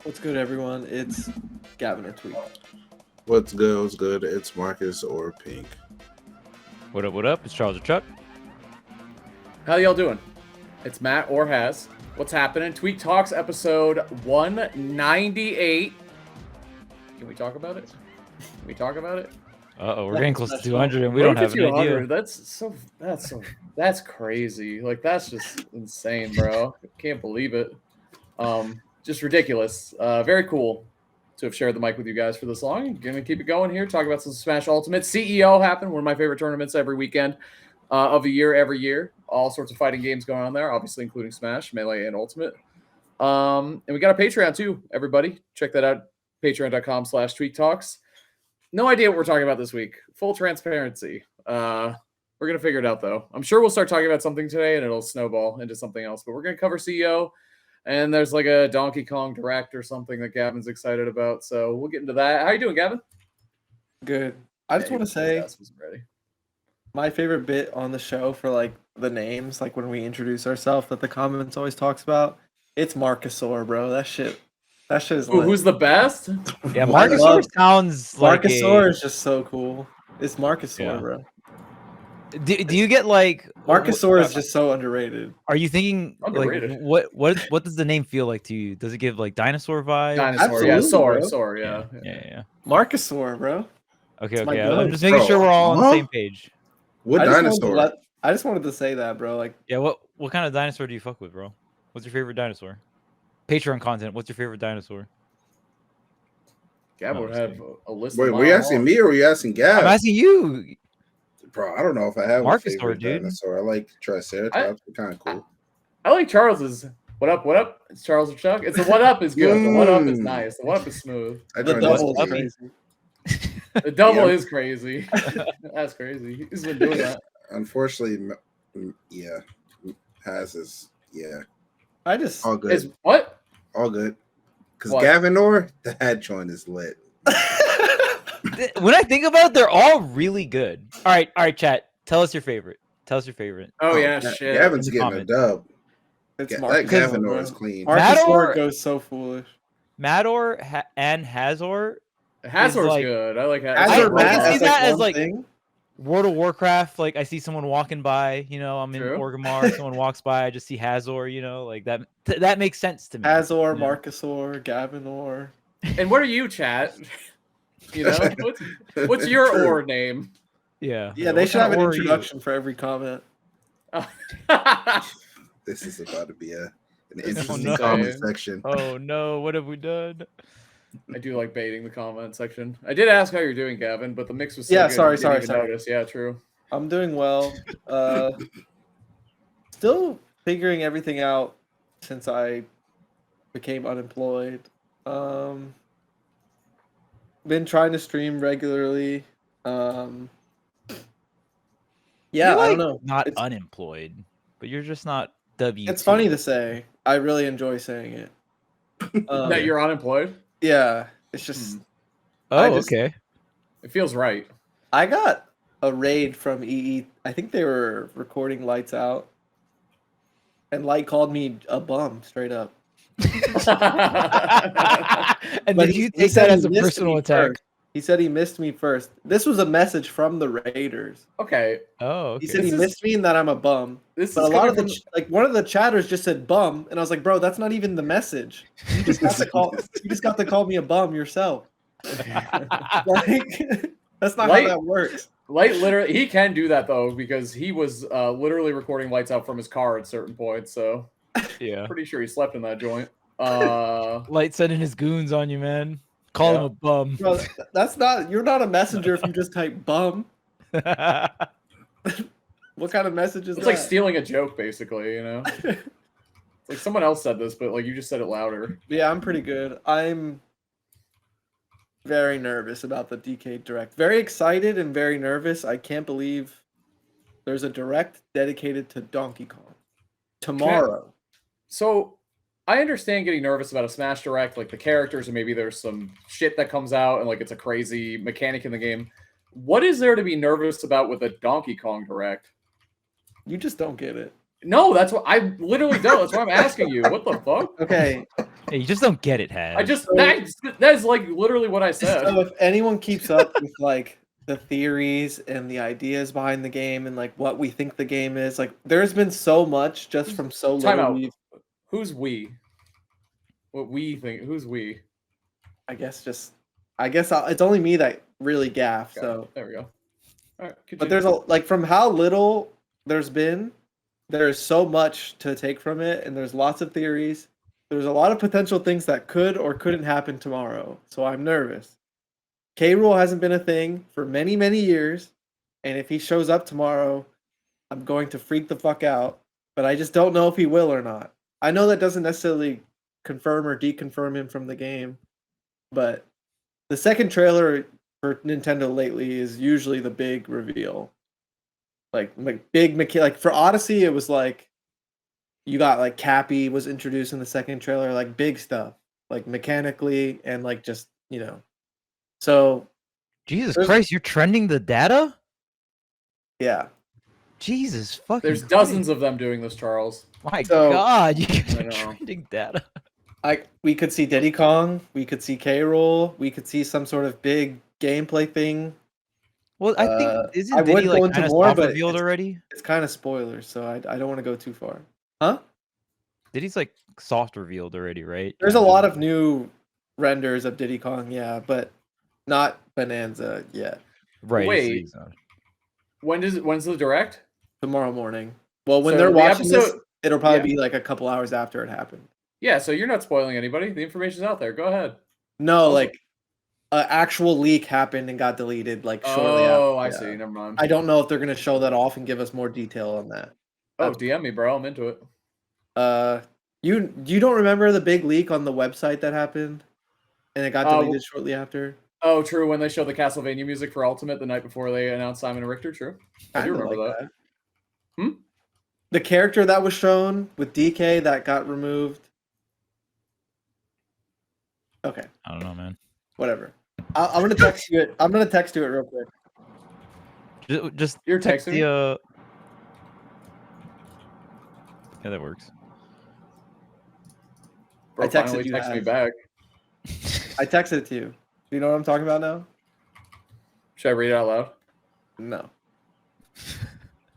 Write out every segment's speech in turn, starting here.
What's good, everyone? It's Gavin or Tweek. What's good? What's good? It's Marcus or Pink. What up? What up? It's Charles or Chuck. How y'all doing? It's Matt or Haz. What's happening? Tweek Talks episode 198. Can we talk about it? Can we talk about it? We're getting close to 200 and we don't have an idea. That's crazy. Like, that's just insane, bro. Can't believe it. Just ridiculous. Very cool to have shared the mic with you guys for this long. Gonna keep it going here. Talk about some Smash Ultimate. CEO happened. One of my favorite tournaments every weekend of the year, every year. All sorts of fighting games going on there, obviously including Smash, Melee, and Ultimate. And we got a Patreon too, everybody. Check that out. Patreon.com/Tweek Talks. No idea what we're talking about this week. Full transparency. We're going to figure it out, though. I'm sure we'll start talking about something today, and it'll snowball into something else. But we're going to cover CEO, and there's like a Donkey Kong Direct or something that Gavin's excited about. So we'll get into that. How you doing, Gavin? Good. I just want to say my favorite bit on the show for like the names, like when we introduce ourselves, that the comments always talks about. It's marcusaur, bro. That shit is lit. Who's the best? Yeah, marcusaur sounds like marcusaur is just so cool. It's marcusaur, bro. Do you get like marcusaur is just so underrated? Are you thinking Underrated. like what does the name feel like to you? Does it give like dinosaur vibe? Dinosaur, yeah, soar, yeah. Marcusaur, bro. Okay. I'm just making sure we're all on the same page. What dinosaur? I just wanted to say that, bro. Like, yeah, what kind of dinosaur do you fuck with, bro? What's your favorite dinosaur? Patreon content. What's your favorite dinosaur? Gab would have a list. Wait, were you asking me or were you asking Gab? I'm asking you. Bro, I don't know if I have marcusaur, a favorite dude. dinosaur. I like Triceratops. They're kind of cool. I like Charles's. What up? What up? It's Charles or Chuck. It's the what up is good. The what up is nice. The what up is smooth. The double is crazy. The double is crazy. That's crazy. He's been doing that. Unfortunately, yeah. I just all good. Is what? All good. Because Gavinor, that joint is lit. When I think about it, they're all really good. All right, chat. Tell us your favorite. Oh yeah, shit. Gavin's getting a dub. That Gavinor is clean. Marcusaur goes so foolish. Mador and Hazor. Hazor's like, good. I like Hazor. I can see that as like thing. World of Warcraft. Like I see someone walking by, I'm in Orgrimmar, someone walks by, I just see Hazor, like that makes sense to me. Hazor, Marcusaur, Gavinor. And what are you, chat? What's your or name? Yeah. They should have an introduction for every comment. This is about to be an interesting comment section. Oh no, what have we done? I do like baiting the comment section. I did ask how you're doing, Gavin, but the mix was so good. Sorry. Notice. Yeah, true. I'm doing well. Still figuring everything out since I became unemployed. Been trying to stream regularly. I don't know. Not unemployed, but you're just not W. It's funny to say. I really enjoy saying it. That you're unemployed? Yeah, it's just. Okay. It feels right. I got a raid from EE. I think they were recording Lights Out, and Light called me a bum straight up. And did you take that as a personal attack? First. He said he missed me first. This was a message from the Raiders. Okay. Oh, okay. He said he missed me and that I'm a bum. But a lot of one of the chatters just said bum, and I was like, bro, that's not even the message. You just got to call. You just got to call me a bum yourself. Like, that's not how that works. Light literally, he can do that though because he was literally recording Lights Out from his car at certain points. So yeah, pretty sure he slept in that joint. Light sending his goons on you, man. Call him a bum. Bro, that's not. You're not a messenger if you just type bum. What kind of message is that? It's like stealing a joke, basically. It's like someone else said this, but like you just said it louder. Yeah, I'm pretty good. I'm very nervous about the DK Direct. Very excited and very nervous. I can't believe there's a Direct dedicated to Donkey Kong tomorrow. So I understand getting nervous about a Smash Direct, like the characters, and maybe there's some shit that comes out and like it's a crazy mechanic in the game. What is there to be nervous about with a Donkey Kong Direct? You just don't get it. No, that's what I literally don't. That's why I'm asking you. What the fuck? Okay. Hey, you just don't get it, Haz. That is like literally what I said. So if anyone keeps up with like the theories and the ideas behind the game and like what we think the game is, like there's been so much just from so Time little. out. Who's we? What we think? Who's we? I guess it's only me that really gaff. Okay, So there we go. All right, but there's like from how little there's so much to take from it, and there's lots of theories. There's a lot of potential things that could or couldn't happen tomorrow. So I'm nervous. K. Rool hasn't been a thing for many, many years, and if he shows up tomorrow, I'm going to freak the fuck out. But I just don't know if he will or not. I know that doesn't necessarily confirm or deconfirm him from the game, but the second trailer for Nintendo lately is usually the big reveal. Like for Odyssey, it was like you got like Cappy was introduced in the second trailer, like big stuff, like mechanically and like just So Jesus Christ, you're trending the data? Yeah. Jesus fucking There's Christ. dozens of them doing this, Charles. My God, you guys are know. trending data. We could see Diddy Kong, we could see K. Rool, we could see some sort of big gameplay thing. Well, I think isn't I Diddy would go like into kind of more, soft but revealed already? It's kind of spoilers, so I don't want to go too far. Huh? Diddy's like soft revealed already, right? There's a lot of new renders of Diddy Kong, yeah, but not Bonanza yet. Right. Wait. When's the direct? Tomorrow morning. Well, when So they're the watching this, episode- it'll probably be like a couple hours after it happened. Yeah, so you're not spoiling anybody. The information's out there. Go ahead. No, Also- like an actual leak happened and got deleted like shortly after. Oh, I Yeah. see. Never mind. I don't know if they're gonna show that off and give us more detail on that. Oh, DM me, bro. I'm into it. You don't remember the big leak on the website that happened, and it got deleted shortly after? Oh, true. When they showed the Castlevania music for Ultimate the night before they announced Simon and Richter. True. I do remember that. The character that was shown with DK that got removed. Okay. I don't know, man. Whatever. I'm gonna text you it. I'm gonna text you it real quick. Just You're text texting me? the. Yeah, that works. Bro, I texted finally you, text me Haz. back. I texted it to you. Do you know what I'm talking about now? Should I read it out loud? No.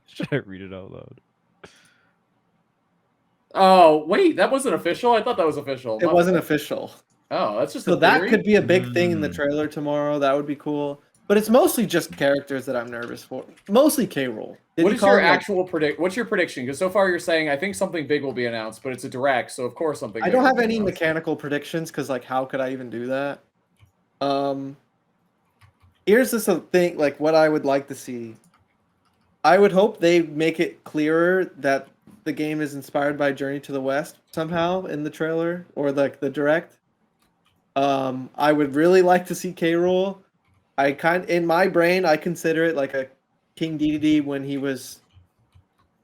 Should I read it out loud? Oh, wait. That wasn't official? I thought that was official. It wasn't official. Oh, that's just So a that theory? could be a big thing in the trailer tomorrow. That would be cool. But it's mostly just characters that I'm nervous for. Mostly K. Rool. What is your actual predict? What's your prediction? Because so far you're saying I think something big will be announced, but it's a direct, so of course something. I big don't will have be any announced. mechanical predictions because, like, how could I even do that? Here's this thing, like, what I would like to see. I would hope they make it clearer that the game is inspired by Journey to the West somehow in the trailer or like the direct. I would really like to see K. Rool. In my brain, I consider it like a King Dedede when he was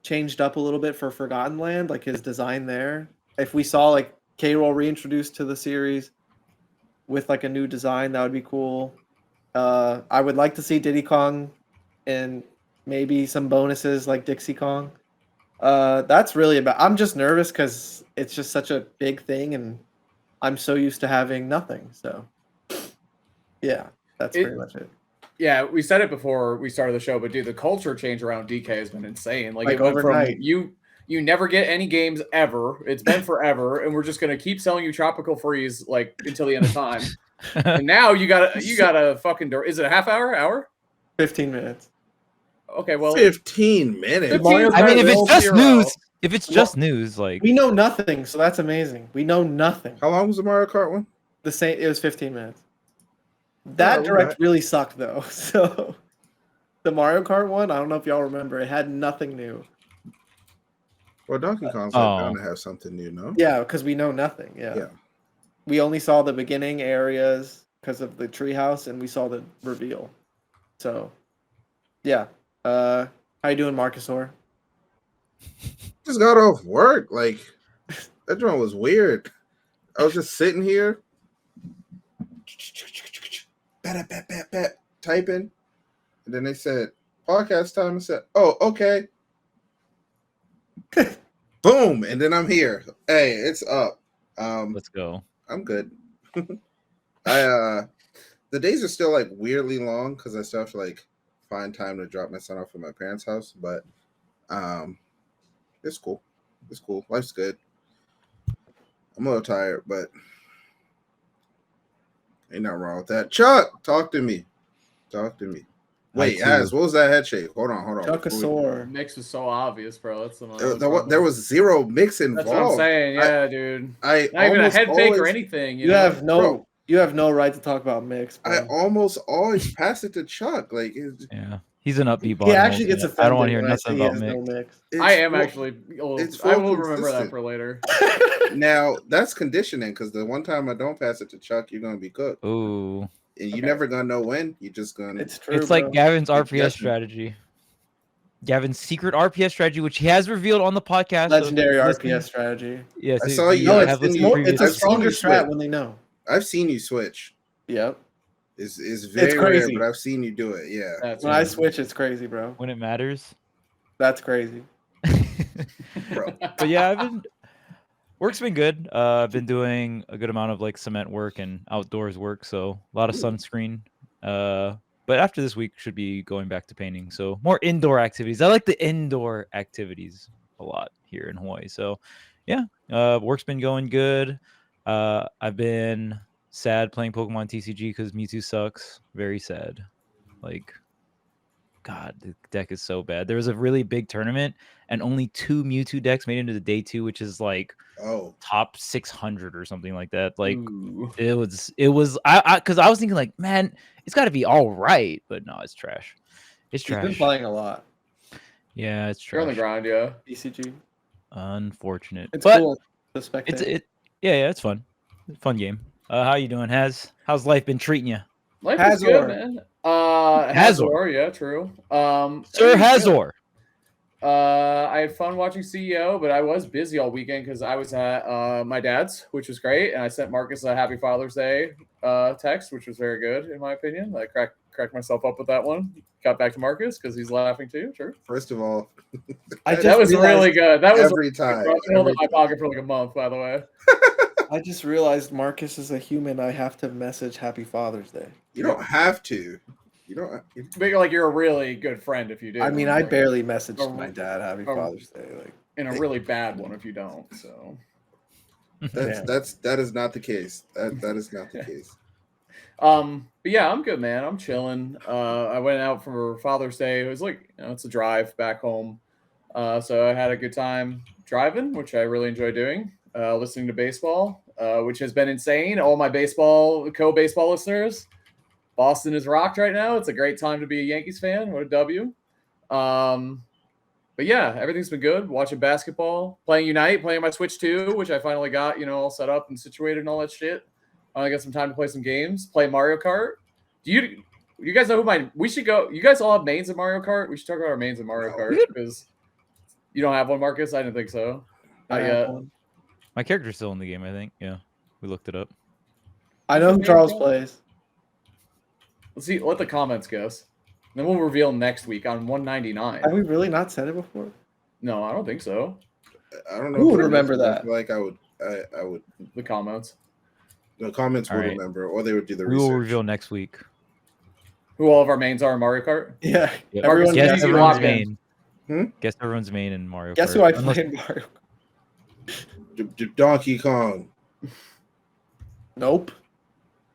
changed up a little bit for Forgotten Land, like his design there. If we saw like K. Rool reintroduced to the series with like a new design, that would be cool. I would like to see Diddy Kong and maybe some bonuses like Dixie Kong. That's really about. I'm just nervous because it's just such a big thing, and I'm so used to having nothing. So, yeah, that's pretty much it. Yeah, we said it before we started the show, but dude, the culture change around DK has been insane. Like it went overnight. from you never get any games ever. It's been forever, and we're just gonna keep selling you Tropical Freeze like until the end of time. And now you gotta fucking. Is it a half hour? 15 minutes. Okay, well, 15 minutes. 15 is I mean, if better it's than just 0. news, if it's just news, like We know nothing, so that's amazing. We know nothing. How long was the Mario Kart one? The same. It was 15 minutes. That Oh, direct okay. really sucked though. So, the Mario Kart one, I don't know if y'all remember. It had nothing new. Well, Donkey Kong's bound to have something new, no? Yeah, because we know nothing. Yeah. We only saw the beginning areas because of the treehouse, and we saw the reveal. So, yeah. How you doing, Marcusaur? Just got off work. Like, that joint was weird. I was just sitting here. Typing. And then they said, podcast time. I said, oh, okay. Boom. And then I'm here. Hey, it's up. Let's go. I'm good. The days are still like weirdly long because I still have to like find time to drop my son off at my parents' house, but it's cool. It's cool. Life's good. I'm a little tired, but ain't nothing wrong with that. Chuck, talk to me. Talk to me. Wait, Az, what was that head shake? Hold on. Chuckasaur. Mix was so obvious, bro. That's there was zero mix involved. That's what I'm saying. Yeah, dude. I not even a head fake or anything. You have no right to talk about mix. Bro. I almost always pass it to Chuck. Like, yeah, he's an upbeat ball. He actually gets offended. I don't want to hear nothing about mix. No mix. I am actually. I will remember that for later. Now that's conditioning because the one time I don't pass it to Chuck, you're gonna be cooked. Ooh. And you're never gonna know when. You're just gonna. It's true. It's like Gavin's RPS strategy. Gavin's secret RPS strategy, which he has revealed on the podcast. Legendary RPS strategy. Yes, I saw you. It's a stronger strat when they know. I've seen you switch. Yep. It's very rare, but I've seen you do it. Yeah. When I switch, it's crazy, bro. When it matters. That's crazy. Bro. But yeah, work's been good. I've been doing a good amount of like cement work and outdoors work, so a lot of sunscreen. But after this week, should be going back to painting. So more indoor activities. I like the indoor activities a lot here in Hawaii. So yeah, work's been going good. I've been sad playing Pokemon TCG because Mewtwo sucks. Very sad. Like, God, the deck is so bad. There was a really big tournament and only 2 Mewtwo decks made into the day 2, which is like top 600 or something like that. Like, it was because I was thinking like, man, it's got to be all right, but no, it's trash. It's trash. He's been playing a lot. Yeah, it's trash. You're on the grind, yeah. TCG. Unfortunate. It's but cool. Yeah, it's fun. Fun game. How you doing, How's life been treating you? Life is good, man. Hazor, yeah, true. Sir Hazor. I had fun watching CEO, but I was busy all weekend because I was at my dad's, which was great, and I sent Marcus a Happy Father's Day text, which was very good in my opinion. I cracked myself up with that one. Got back to Marcus because he's laughing too. Sure. First of all, that was really good. That was every time. I held it in my pocket for like a month, by the way. I just realized Marcus is a human. I have to message Happy Father's Day. You don't have to. You don't. But you're a really good friend if you do. I mean, I barely messaged my dad Happy Father's Day. Like, and a really bad one if you don't. So that is not the case. That is not the case. But yeah, I'm good, man. I'm chilling. I went out for Father's Day. It was like, it's a drive back home. So I had a good time driving, which I really enjoy doing. Listening to baseball, which has been insane. All my co-baseball listeners, Boston is rocked right now. It's a great time to be a Yankees fan. What a W. But yeah, everything's been good. Watching basketball, playing Unite, playing my Switch 2, which I finally got, all set up and situated and all that shit. I got some time to play some games, play Mario Kart. Do you guys know we should go? You guys all have mains in Mario Kart? We should talk about our mains in Mario Kart because you don't have one, Marcus? I didn't think so. Not yet. My character's still in the game, I think. Yeah, we looked it up. I know who Charles plays. Let's see. Let the comments guess. Then we'll reveal next week on 199. Have we really not said it before? No, I don't think so. I don't know. Who would remember that? Like I would. The comments. The comments would remember, or they would do the research. We will reveal next week. Who all of our mains are in Mario Kart? Yeah. Everyone guess everyone's main. Guess everyone's main in Mario Kart. Guess who I play in Mario Kart? Donkey Kong. Nope.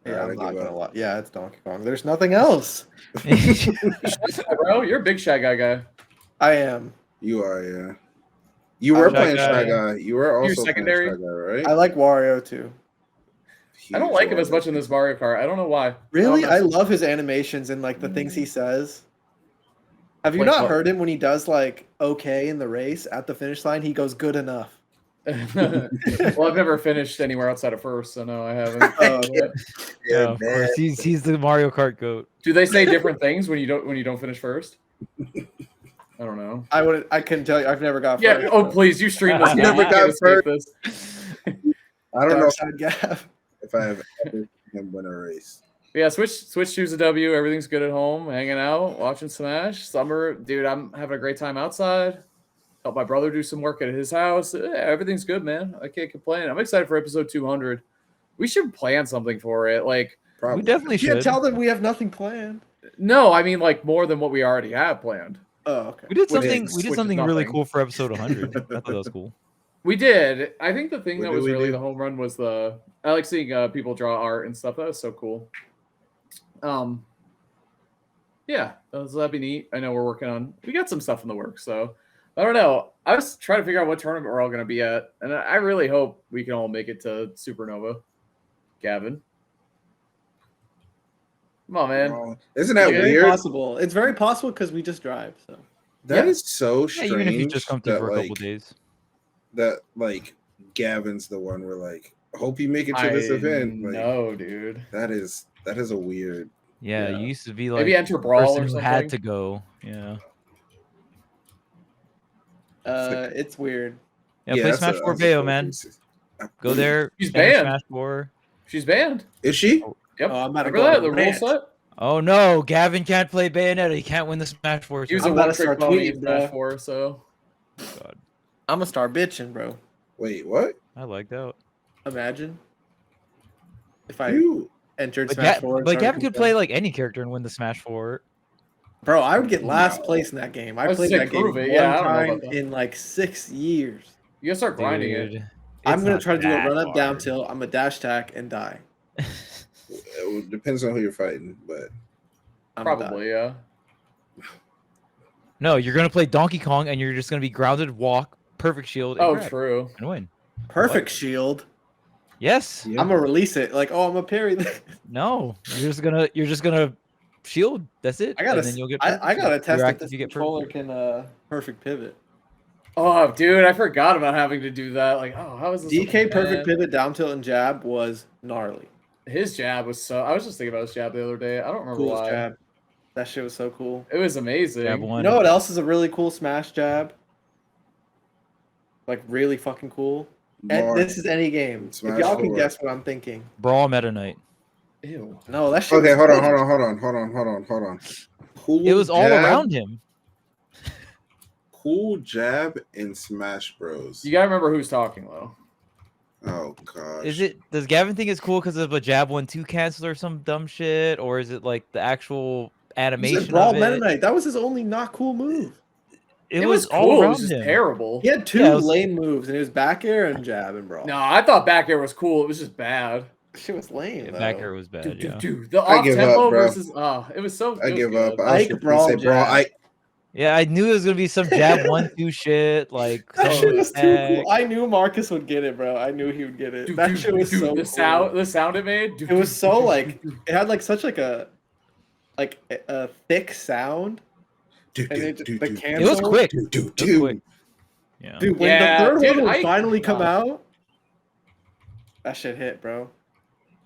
Yeah, I'm not gonna lie. Yeah, it's Donkey Kong. There's nothing else. Bro, you're a big Shy Guy. I am. You are, yeah. You were playing Shy Guy. You were also secondary. playing Shy Guy, right? I like Wario too. I don't like him as much in this Mario Kart. I don't know why. Really? I love his animations and like the things he says. Have you not heard him when he does like okay in the race at the finish line? He goes good enough. Well, I've never finished anywhere outside of first, so no, I haven't. Yeah, of course. He's the Mario Kart goat. Do they say different things when you don't finish first? I don't know. I couldn't tell you. I've never got first. Yeah. Oh, please, you stream this. I've never got first. I don't know if I have ever seen him win a race. But yeah, Switch 2's a W. Everything's good at home, hanging out, watching Smash. Summer, dude, I'm having a great time outside. help my brother do some work at his house. Everything's good, man. I can't complain. I'm excited for episode 200. We should plan something for it. Like, we definitely should. Tell them we have nothing planned. No, I mean like more than what we already have planned. Oh, okay. We did something. Which We did is something really nothing. cool for episode 100. I thought that was cool. We did. I think the thing What that did was we really do? the home run was I like seeing people draw art and stuff. That was so cool. Yeah, that'd be neat. I know we got some stuff in the works, so I don't know. I was trying to figure out what tournament we're all going to be at, and I really hope we can all make it to Supernova. Gavin, come on, man. Isn't that It's very weird? possible. It's very possible because we just drive. So That is so Yeah, strange. even if you just come through that, for a couple like, days. that like Gavin's the one we're like, hope you make it to this event. Like, No, dude. that is a weird. Yeah, Yeah. you used to be like Maybe enter the Brawl person or who something. had to go. Yeah. it's weird. Yeah, play that's Smash a- 4 that's a Bayo, cool man. piece. Go there. She's enter banned. Smash 4. She's banned. Is she? Yep. Oh, I'm about to Remember go that? on The a rule rant. set? Oh no, Gavin can't play Bayonetta. He can't win the Smash 4. He was I'm a about to one-trick start pony in tweeting, Smash bro. 4, so... God, I'm gonna start bitching, bro. Wait, what? I like that. Imagine if I You? entered But, Smash 4. and but started Gavin could complaining. play like any character and win the Smash 4. Bro, I would get last No. place in that game. I I was played saying that game prove one it. Yeah, I don't know time about that. in like 6 years. You gotta start grinding it. Dude, I'm it's gonna not try to do a that run up down hard. tilt. I'm a dash attack and die. It depends on who you're fighting, but I'm gonna die. Probably, yeah. No, you're gonna play Donkey Kong and you're just gonna be grounded, walk, perfect shield, and Oh, grab, true. and win. Perfect shield. Yes. yeah. I'm gonna release it. Like, oh, I'm a parry. No. You're just gonna shield. That's it. I gotta. And then you'll get. I gotta test React if this if you get controller can perfect pivot. Oh, dude, I forgot about having to do that. Like, oh, how is this? DK perfect bad? pivot down tilt and jab was gnarly. His jab was so. I was just thinking about his jab the other day. I don't remember Coolest why. jab. That shit was so cool. It was amazing. Jab You one. know what else is a really cool smash jab? Like really fucking cool. And Bar- this is any game. Smash if y'all can 4. guess what I'm thinking. Brawl Meta Knight. Ew. No, that shit. Okay, was hold on, cool. hold on. Cool It was all jab, around him. Cool jab in Smash Bros. You gotta remember who's talking though. Oh gosh. Does Gavin think it's cool because of a jab 1-2 cancel or some dumb shit, or is it like the actual He said animation Brawl of Meta it? Knight. That was his only not cool move. It was all cool. It around was just him. terrible. He had two Yeah, it was- lame moves, and it was back air and jab and Brawl. No, I thought back air was cool. It was just bad. Shit was lame. Yeah, though. back air was bad. Dude, Yeah. dude. The I off give tempo up, bro. versus it was so. I it was give good. up. I Ike was Brawl gonna say Brawl. jab. Yeah, I knew it was gonna be some jab 1-2 shit. Like That some shit was too attack. cool. I knew Marcus would get it, bro. I knew he would get it. Dude, That dude, shit was dude, so cool. the sound it made. It was so like it had like such like a thick sound, and it, the cancel. It was quick. Do, do, It was quick. do. Yeah. Dude, when Yeah, the third dude, one would I- finally come out, that shit hit, bro.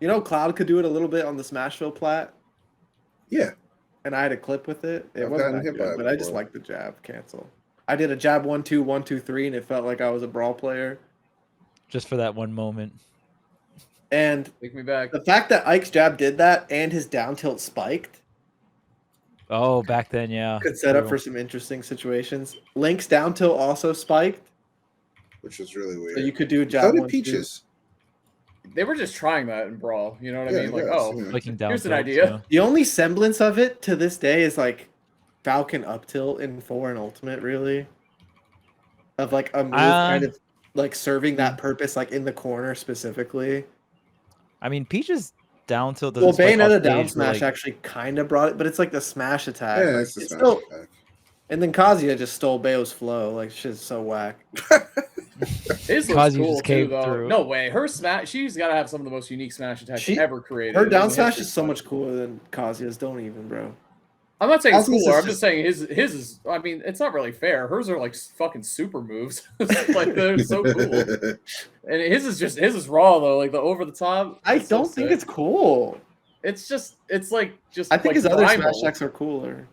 You know, Cloud could do it a little bit on the Smashville plat, Yeah. and I had a clip with it. It I've wasn't gotten that hit by good, it but I just before. liked the jab cancel. I did a jab 1-2, 1-2-3, and it felt like I was a Brawl player. Just for that one moment. And Take me back. the fact that Ike's jab did that and his down tilt spiked Oh, back then, yeah. could set up True. for some interesting situations. Link's down tilt also spiked, Which was really weird. so you could do a jab So did 1-2. Peaches. They were just trying that in Brawl. You know what I mean? Like, yes, oh, yeah. Clicking down. Here's an tilts, idea. yeah. The only semblance of it to this day is like Falcon up tilt in 4 and Ultimate, really. Of like a move kind of like serving that purpose, like in the corner specifically. I mean, Peach's down tilt doesn't Well, spike off Bayonetta down stage, but, smash like, actually kind of brought it, but it's like the smash attack. Yeah, Like, that's the it's Smash still, attack. and then Kazuya just stole Bayo's flow. Like shit's so whack. His looks Kazu cool just too, caved though. through. No way. Her smash. She's got to have some of the most unique smash attacks She- ever created. Her in down the smash history is so of much cooler than Kazuya's. Don't even, bro. I'm not saying it's Kazuya's cooler. is I'm just saying his is. I mean, it's not really fair. Hers are like fucking super moves. like they're so cool. And his is raw though. Like the over the top. I it's so don't think sick. it's cool. It's like I think like his other primal. smash attacks are cooler.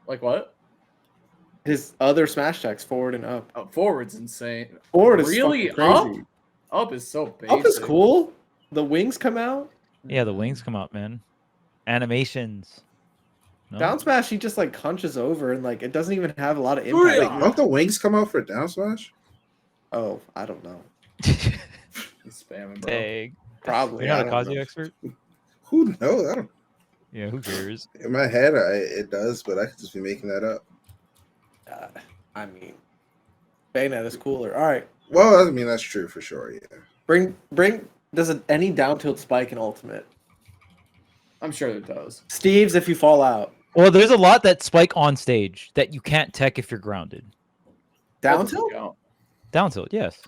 Like what? His other smash attacks, forward and up. Oh, forward's insane. Forward is Really? fucking crazy. Up is so basic. Up is cool. The wings come out. Yeah, the wings come up, man. Animations. No? Down smash, he just like hunches over and like it doesn't even have a lot of impact. Wait, don't the wings come out for down smash? Oh, I don't know. He's spamming, bro. Dang. Probably. You're not I a don't Kazu know. expert? Who knows? I don't. Yeah, who cares? In my head, it does, but I could just be making that up. I mean, Bayonetta is cooler. All right, Well, I mean that's true for sure. Yeah. bring. Does any down tilt spike in Ultimate? I'm sure it does. Steve's if you fall out. Well, there's a lot that spike on stage that you can't tech if you're grounded. Down Doesn't tilt? count. Down tilt, yes.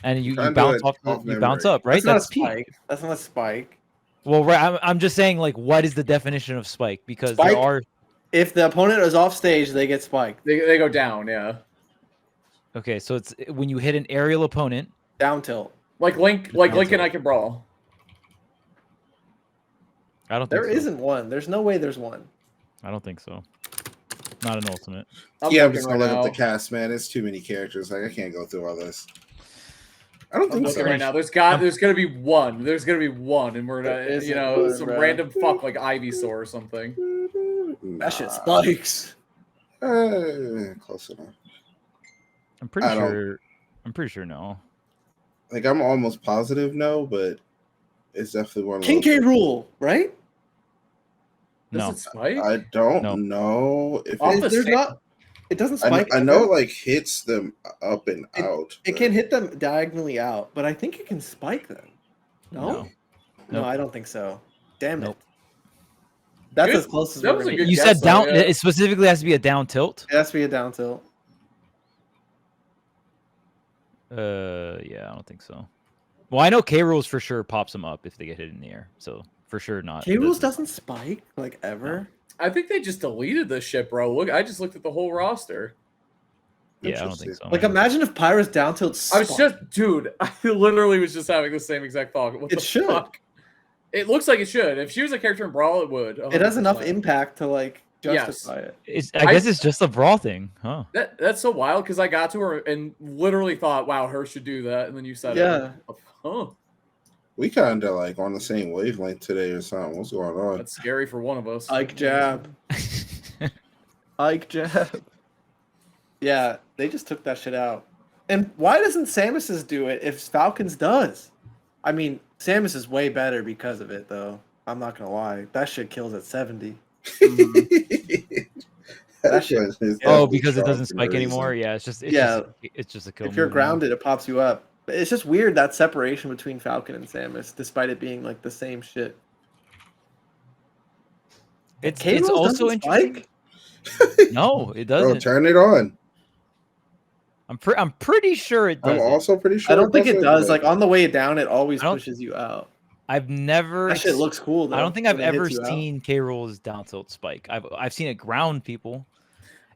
And you Trying to bounce do it off, off you bounce memory. up, right? That's not a That's peak. spike. That's not a spike. Well, right. I'm just saying, like, what is the definition of spike? Because Spike? there are. If the opponent is off stage, they get spiked. They go down, yeah. Okay, so it's when you hit an aerial opponent. Down tilt. Like Link and I can brawl. I don't think There so. isn't one. There's no way there's one. I don't think so. Not an ultimate. I'm Yeah, I'm looking just gonna right look now. up the cast, man. It's too many characters. Like I can't go through all this. I don't I'm think so. looking right now. There's gonna be one. There's gonna be one, and we're There gonna, isn't you know, one, some bro. random fuck like Ivysaur or something. That shit spikes. Close enough. I'm pretty I don't- sure. I'm pretty sure no. Like I'm almost positive no, but it's definitely one of King those. K rule, right? Does No. it spike? I don't No. know if Off it, the There's sta- not. It doesn't I, spike. I know it ever. like hits them up and out. It but can hit them diagonally out, but I think it can spike them. No, No. no, Nope. I don't think so. Damn Nope. it. That's Good. as close as That we're was a gonna good get. You guess, said though, down. yeah. It specifically has to be a down tilt. It has to be a down tilt. Yeah, I don't think so. Well, I know K rules for sure pops them up if they get hit in the air. So for sure not. K rules doesn't spike like ever. I think they just deleted this shit, bro. Look, I just looked at the whole roster. Yeah, I don't think so. Like imagine if Pyra's down tilt. I was spiked. just, dude, I literally was just having the same exact thought. What It the should. fuck? It looks like it should. If she was a character in Brawl, it would. It has enough 100%. impact to like Yes. justify it. I guess it's just a brawl thing, huh? That's so wild because I got to her and literally thought, wow, her should do that. And then you said Yeah. it. Huh. We kind of like on the same wavelength today or something. What's going on? That's scary for one of us. Ike jab. Ike jab. Yeah, they just took that shit out. And why doesn't Samus's do it if Falcons does? I mean, Samus is way better because of it, though. I'm not gonna lie. That shit kills at 70. That shit is Oh, definitely because it strong doesn't for no spike anymore. reason. Yeah, it's just a kill. If you're move now. grounded, it pops you up. But it's just weird that separation between Falcon and Samus, despite it being like the same shit. it's K-Roll also doesn't interesting. spike? No, it Bro, doesn't. turn it on. I'm pretty sure it I'm doesn't. also pretty sure. I don't think it does. but- Like on the way down, it always I don't- pushes you out. I've never. That shit looks cool though. I don't think I've when it hits ever you out. seen K Roll's down tilt spike. I've seen it ground people.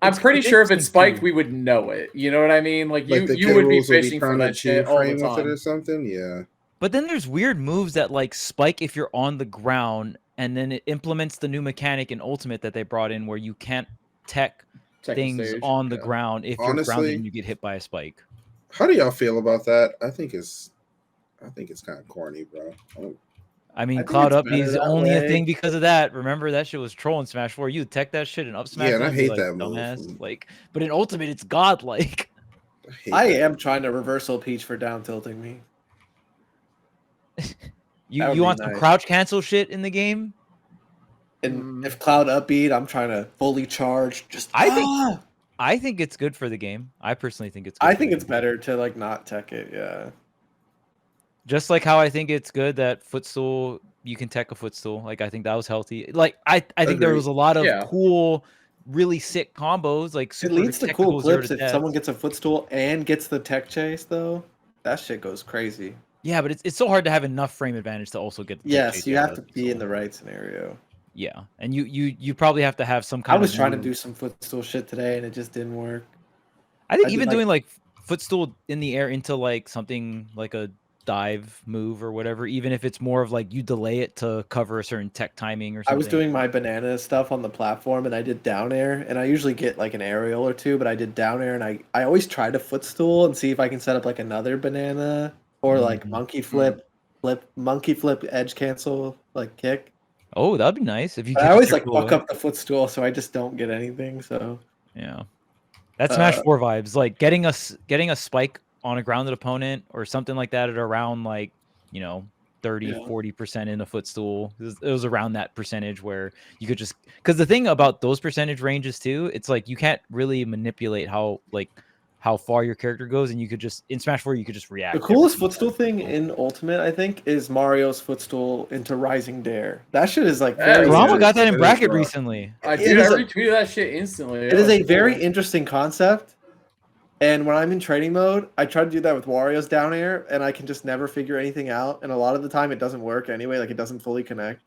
I'm It's pretty sure if it interesting spiked, too. we would know it. You know what I mean? Like like the you would be K-Rool's will fishing for trying to that shit all the frame with it time. or something. Yeah. But then there's weird moves that like spike if you're on the ground, and then it implements the new mechanic in Ultimate that they brought in where you can't tech Check the things stage. on the Yeah. ground if you're Honestly- grounded and you get hit by a spike. How do y'all feel about that? I think it's kind of corny, bro. I mean, I think Cloud it's Up is better that only a way. thing because of that. Remember that shit was trolling Smash 4. You tech that shit and up smash. Yeah, and I them, be hate like, that move. dumbass. Like, but in Ultimate, it's godlike. hate I that. am trying to reversal Peach for down tilting me. That You would you be want some nice. crouch cancel shit in the game? And if Cloud upbeat, I'm trying to fully charge. Just I think it's good for the game. I personally think it's. Good I for think the it's game. better to like not tech it. Yeah. Just like how I think it's good that footstool you can tech a footstool. Like I think that was healthy. Like I think there Agreed. was a lot of Yeah. cool, really sick combos. Like It super leads to technical cool clips zero to if someone death. gets a footstool and gets the tech chase though. That shit goes crazy. Yeah, but it's so hard to have enough frame advantage to also get. The tech Yes, chase you out have of to it, be so- in the right scenario. Yeah, and you probably have to have some I kind. was of trying to move. do some footstool shit today and it just didn't work. I think I did, even like- doing like footstool in the air into like something like a dive move or whatever, even if it's more of like you delay it to cover a certain tech timing or I something. was doing my banana stuff on the platform and I did down air and I usually get like an aerial or two, but I did down air and I always try to footstool and see if I can set up like another banana or like Mhm. monkey flip edge cancel, like kick. Oh, that'd be nice if you. I always like fuck fuck up the footstool, so I just don't get anything. So yeah, that's Smash 4 vibes. Like getting a spike on a grounded opponent or something like that at around like 30-40% in a footstool. It was around that percentage where you could just because the thing about those percentage ranges too, it's like you can't really manipulate how far your character goes, and you could just in Smash 4 you could just react. The coolest footstool thing in Ultimate, I think, is Mario's footstool into Rising Dare. That shit is like very. Kurama got that in bracket recently. I retweeted that shit instantly. It is a very interesting concept. And when I'm in training mode, I try to do that with Wario's down air, and I can just never figure anything out. And a lot of the time, it doesn't work anyway. Like, it doesn't fully connect.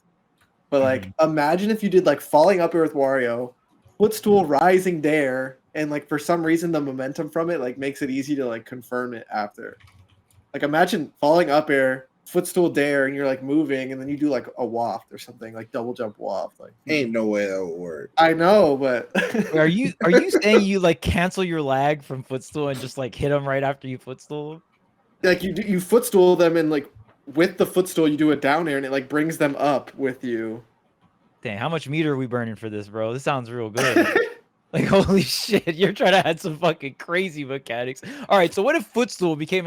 But, like, imagine if you did, like, falling up air with Wario, footstool, rising dare, and, like, for some reason, the momentum from it, like, makes it easy to, like, confirm it after. Like, imagine falling up air, footstool dare, and you're, like, moving, and then you do, like, a waft or something, like, double jump waft. Like, ain't no way that would work. I know, but Are you saying you like cancel your lag from footstool and just like hit them right after you footstool? like you footstool them, and like with the footstool you do a down air, and it like brings them up with you. Dang, how much meter are we burning for this, bro? This sounds real good. Like, holy shit, you're trying to add some fucking crazy mechanics. All right, so what if footstool became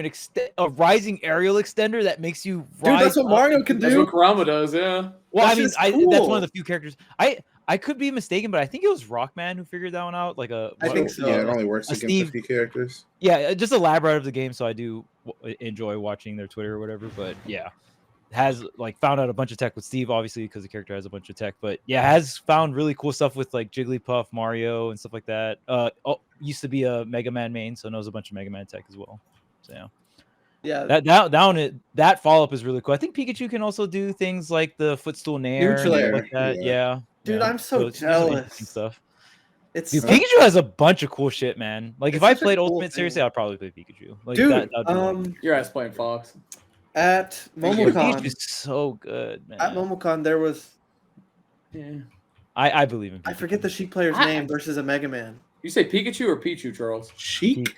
a rising aerial extender that makes you rise? Dude, that's what Mario can That's do. what Kurama does, yeah. Well, That's I mean, just cool. that's one of the few characters. I could be mistaken, but I think it was Rockman who figured that one out. Like I think so. Yeah, it only works a against Steve- a few characters. Yeah, just a lab rat of the game, so I do enjoy watching their Twitter or whatever. But yeah, has like found out a bunch of tech with Steve, obviously, because the character has a bunch of tech. But yeah, has found really cool stuff with like Jigglypuff, Mario, and stuff like that. Used to be a Mega Man main, so knows a bunch of Mega Man tech as well. So yeah. Yeah, That follow up is really cool. I think Pikachu can also do things like the footstool nair, Neutral and air, stuff like that. Yeah. Dude, yeah. I'm so it's some interesting jealous. stuff. it's Dude, Pikachu has a bunch of cool shit, man. Like if It's I such a played cool Ultimate thing. seriously, I'd probably play Pikachu. Like dude. that'd be really Your ass playing Fox. At cool. MomoCon, Pikachu's so good, man. at MomoCon there was Yeah. I believe in Pikachu. I forget the Sheik player's name versus a Mega Man. You say Pikachu or Pichu, Charles? Sheik.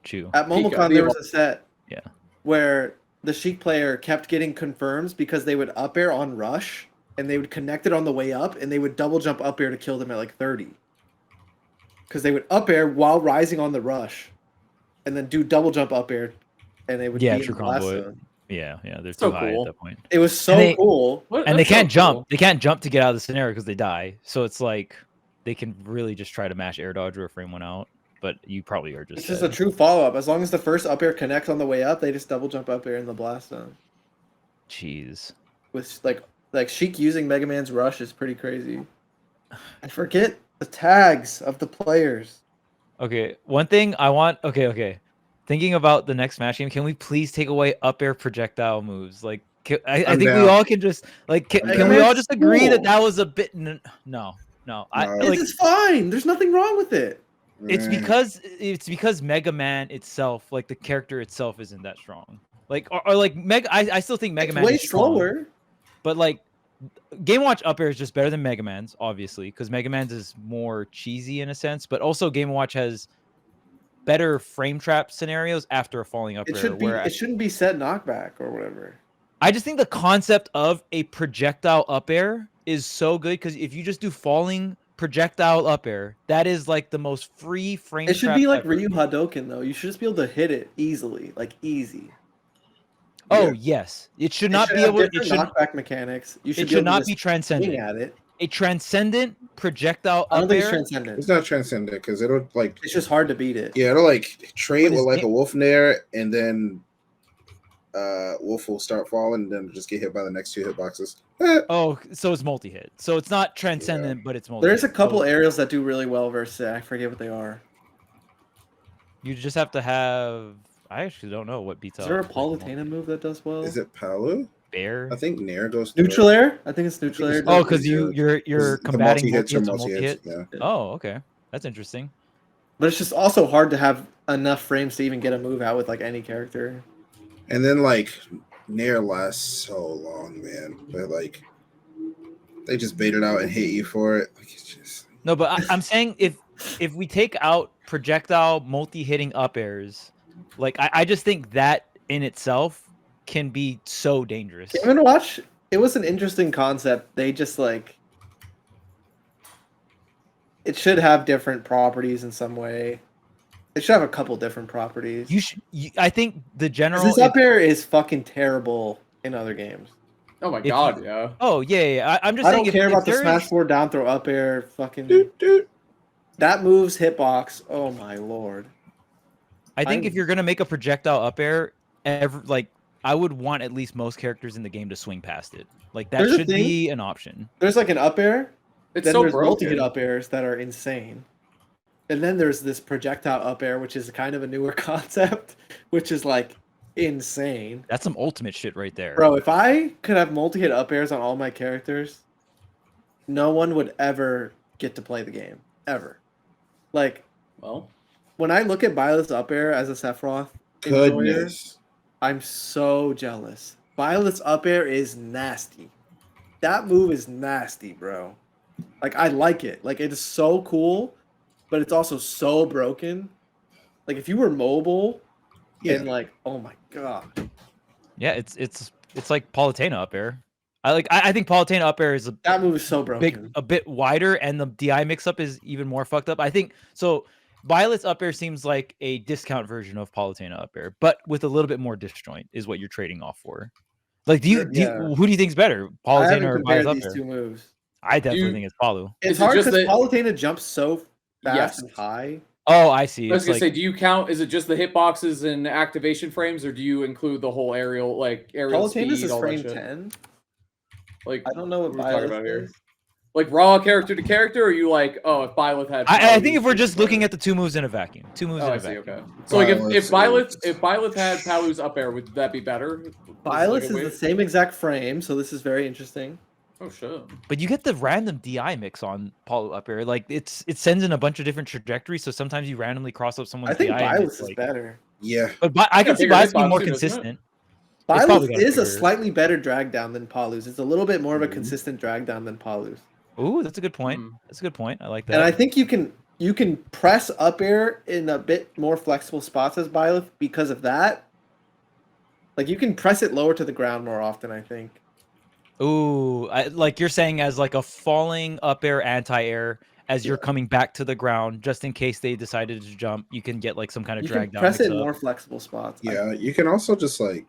Pikachu. At MomoCon Pika. there was a set Yeah. where the Sheik player kept getting confirms because they would up air on rush, and they would connect it on the way up, and they would double jump up air to kill them at like 30. Because they would up air while rising on the rush, and then do double jump up air, and they would Yeah, be in true the blast combo. zone. Yeah, they're So too high cool. at that point. It was so And they- cool. What? And they That's so can't jump. cool. They can't jump to get out of the scenario because they die. So it's like they can really just try to mash air dodge or frame one out. But you probably are just. It's just a true follow up. As long as the first up air connects on the way up, they just double jump up air in the blast zone. Jeez. With like Sheik using Mega Man's rush is pretty crazy. I forget the tags of the players. Okay, one thing I want. Okay. Thinking about the next Smash game, can we please take away up air projectile moves? Like, I think we down. all can just like. Can Mega we all Man's just agree that cool. that was a bit? No. I No. like. It's fine. There's nothing wrong with it. It's Eh. because Mega Man itself, like the character itself, isn't that strong. Like or like Mega. I still think Mega It's Man way is strong, slower. but like. Game Watch up air is just better than Mega Man's, obviously, because Mega Man's is more cheesy in a sense, but also Game Watch has better frame trap scenarios after a falling up It air. should be. where It shouldn't be set knockback or whatever. I just think the concept of a projectile up air is so good because if you just do falling projectile up air, that is like the most free frame. It should trap be like ever. Ryu Hadouken though. You should just be able to hit it easily, like easy. Oh Yeah. yes, it should It not should be have able. It different should. knockback mechanics. You should It be should able to not just be swing transcendent. at it. A transcendent projectile I don't up think it's air. transcendent. It's not transcendent because it'll like It's just hard to beat it. yeah, it'll like trade What with is like it? a wolf nair, and then wolf will start falling, and then just get hit by the next two hitboxes. Oh, so it's multi-hit. So it's not transcendent, but it's multi-hit. There's a couple So aerials that do really well versus it. I forget what they are. you just have to have. I actually don't know what beats Is out. there a like, Palutena move that does well? Is it Palu? bear? I think Nair goes through Neutral air? I think it's neutral air. it's- Oh, Yeah, because you're the combating multi-hits multi-hits are and multi-hits, multi-hits. yeah. Oh, okay, that's interesting. But it's just also hard to have enough frames to even get a move out with like any character. And then like Nair lasts so long, man. But like they just bait it out and hit you for it. Like it's just No, but I'm saying if we take out projectile multi-hitting up airs, like I just think that in itself can be so dangerous. Game and Watch It was an interesting concept. They just like it should have different properties in some way. It should have a couple different properties. I think the general. This up air is fucking terrible in other games. Oh my god, yeah. Oh yeah. I'm just I saying. don't care about the smash forward down throw up air. Fucking that moves hitbox. Oh my lord. I think if you're gonna make a projectile up air, I would want at least most characters in the game to swing past it. Like that should be an option. There's like an up air. It's then so there's broken. multi-hit up airs that are insane. And then there's this projectile up air, which is kind of a newer concept, which is like insane. That's some ultimate shit right there. Bro, if I could have multi-hit up airs on all my characters, no one would ever get to play the game. Ever. Like, well, when I look at Violet's up air as a Sephiroth, Goodness. I'm so jealous. Violet's up air is nasty. That move is nasty, bro. Like, I like it. Like, it is so cool, but it's also so broken. Like, if you were mobile, and like, oh my god. Yeah, it's like Palutena up air. I think Palutena up air is that move is so broken. A bit wider, and the DI mix up is even more fucked up. I think so. Violet's up air seems like a discount version of Palutena up air, but with a little bit more disjoint is what you're trading off for. Like, who do you think's better, Palutena or Violet's up air? These two moves. I definitely think it's Palu. It's hard because Palutena jumps so fast and high. Oh, I see. I was gonna say, do you count? Is it just the hitboxes and activation frames, or do you include the whole aerial Palutena's speed, is all frame that shit? 10. Like, I don't know what we're talking about Violet here. is. Like raw character to character, or are you like, oh, if Violet had? I think if we're just looking at the two moves in a vacuum, Okay. So like, if Violet had Palu's up air, would that be better? Violet's is the same exact frame, so this is very interesting. Oh shit! But you get the random DI mix on Palu up air. Like it sends in a bunch of different trajectories. So sometimes you randomly cross up someone's DI. I think Violet's is better. Yeah, but I can see Violet's being more consistent. Violet's is a slightly better drag down than Palu's. It's a little bit more of a consistent drag down than Palu's. Ooh, that's a good point. That's a good point. I like that. And I think you can press up air in a bit more flexible spots as Violet because of that. Like you can press it lower to the ground more often, I think. Ooh, like you're saying as like a falling up air anti-air as you're coming back to the ground, just in case they decided to jump, you can get like some kind of drag down. Press it in more flexible spots. Yeah, you can also just like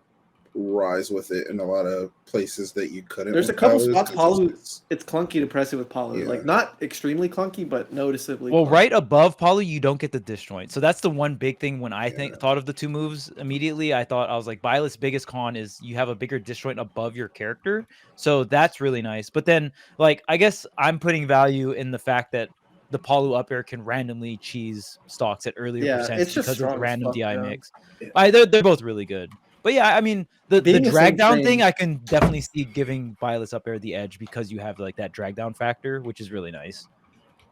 rise with it in a lot of places that you couldn't. There's a couple spots Palu. It's clunky to press it with Palu. Yeah. Like not extremely clunky, but noticeably. Well, clunky. Right above Palu, you don't get the disjoint. So that's the one big thing when I thought of the two moves immediately. I was like, Violet's biggest con is you have a bigger disjoint above your character. So that's really nice. But then, like, I guess I'm putting value in the fact that the Palu up air can randomly cheese stocks at earlier percents because of the random DI mix. Yeah. They're both really good. But yeah, I mean, the drag down thing, I can definitely see giving Violet's up air the edge because you have like that drag down factor, which is really nice.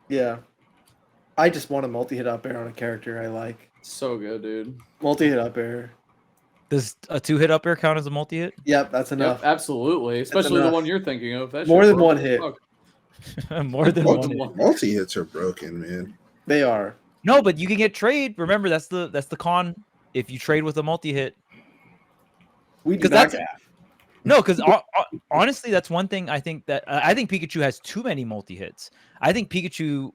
Yeah. I just want a multi-hit up air on a character I like. So good, dude. Multi-hit up air. Does a 2-hit up air count as a multi-hit? Yep, that's enough. Yep, absolutely. Especially the one you're thinking of. That more than one hit. More than one hit. Multi-hits are broken, man. They are. No, but you can get trade. Remember, that's the con. If you trade with a multi-hit. Because honestly, that's one thing I think that I think Pikachu has too many multi-hits. I think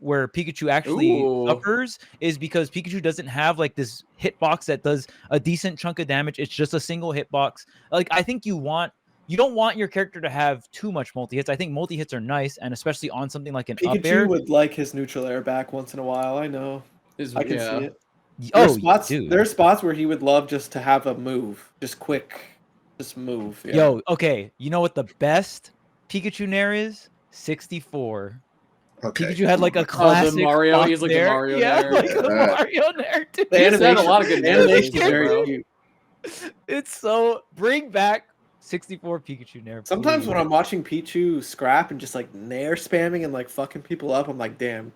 where Pikachu actually suffers is because Pikachu doesn't have like this hitbox that does a decent chunk of damage. It's just a single hitbox. Like I think you don't want your character to have too much multi-hits. I think multi-hits are nice, and especially on something like an Pikachu up air. would like his neutral air back once in a while. I know. I can see it. There are spots where he would love just to have a move, just quick. Just move. Yeah. Yo, okay. You know what the best Pikachu Nair is? 64. Okay. Pikachu had like a classic Mario. He's like a Mario Nair. Like a Mario Nair. The animation had a lot of good animation. Very cute. It's so bring back 64 Pikachu Nair. Sometimes when I'm watching Pichu scrap and just like Nair spamming and like fucking people up, I'm like, damn.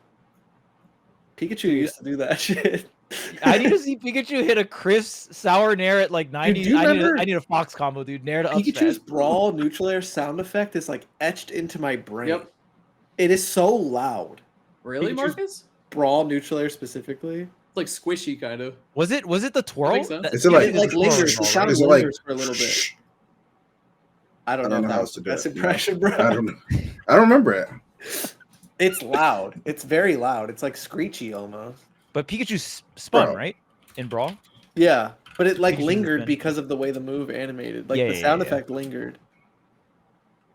Pikachu used to do that shit. I need to see Pikachu hit a crisp sour Nair at like 90. Dude, I need a Fox combo, dude. Nair to Pikachu's Brawl neutral air sound effect is like etched into my brain. Yep. It is so loud. Really, Pikachu's Marcus? Brawl neutral air specifically. It's like squishy kind of. Was it the twirl? Is it like lingers? The sound lingers for a little bit. I don't know if how that else was to the do best it. impression, bro. I don't know. I don't remember it. It's loud. It's very loud. It's like screechy almost. But Pikachu spun, Bro. right? In Brawl? Yeah, but it like Pikachu lingered spin. because of the way the move animated. Like Yeah, the yeah, sound yeah. effect lingered.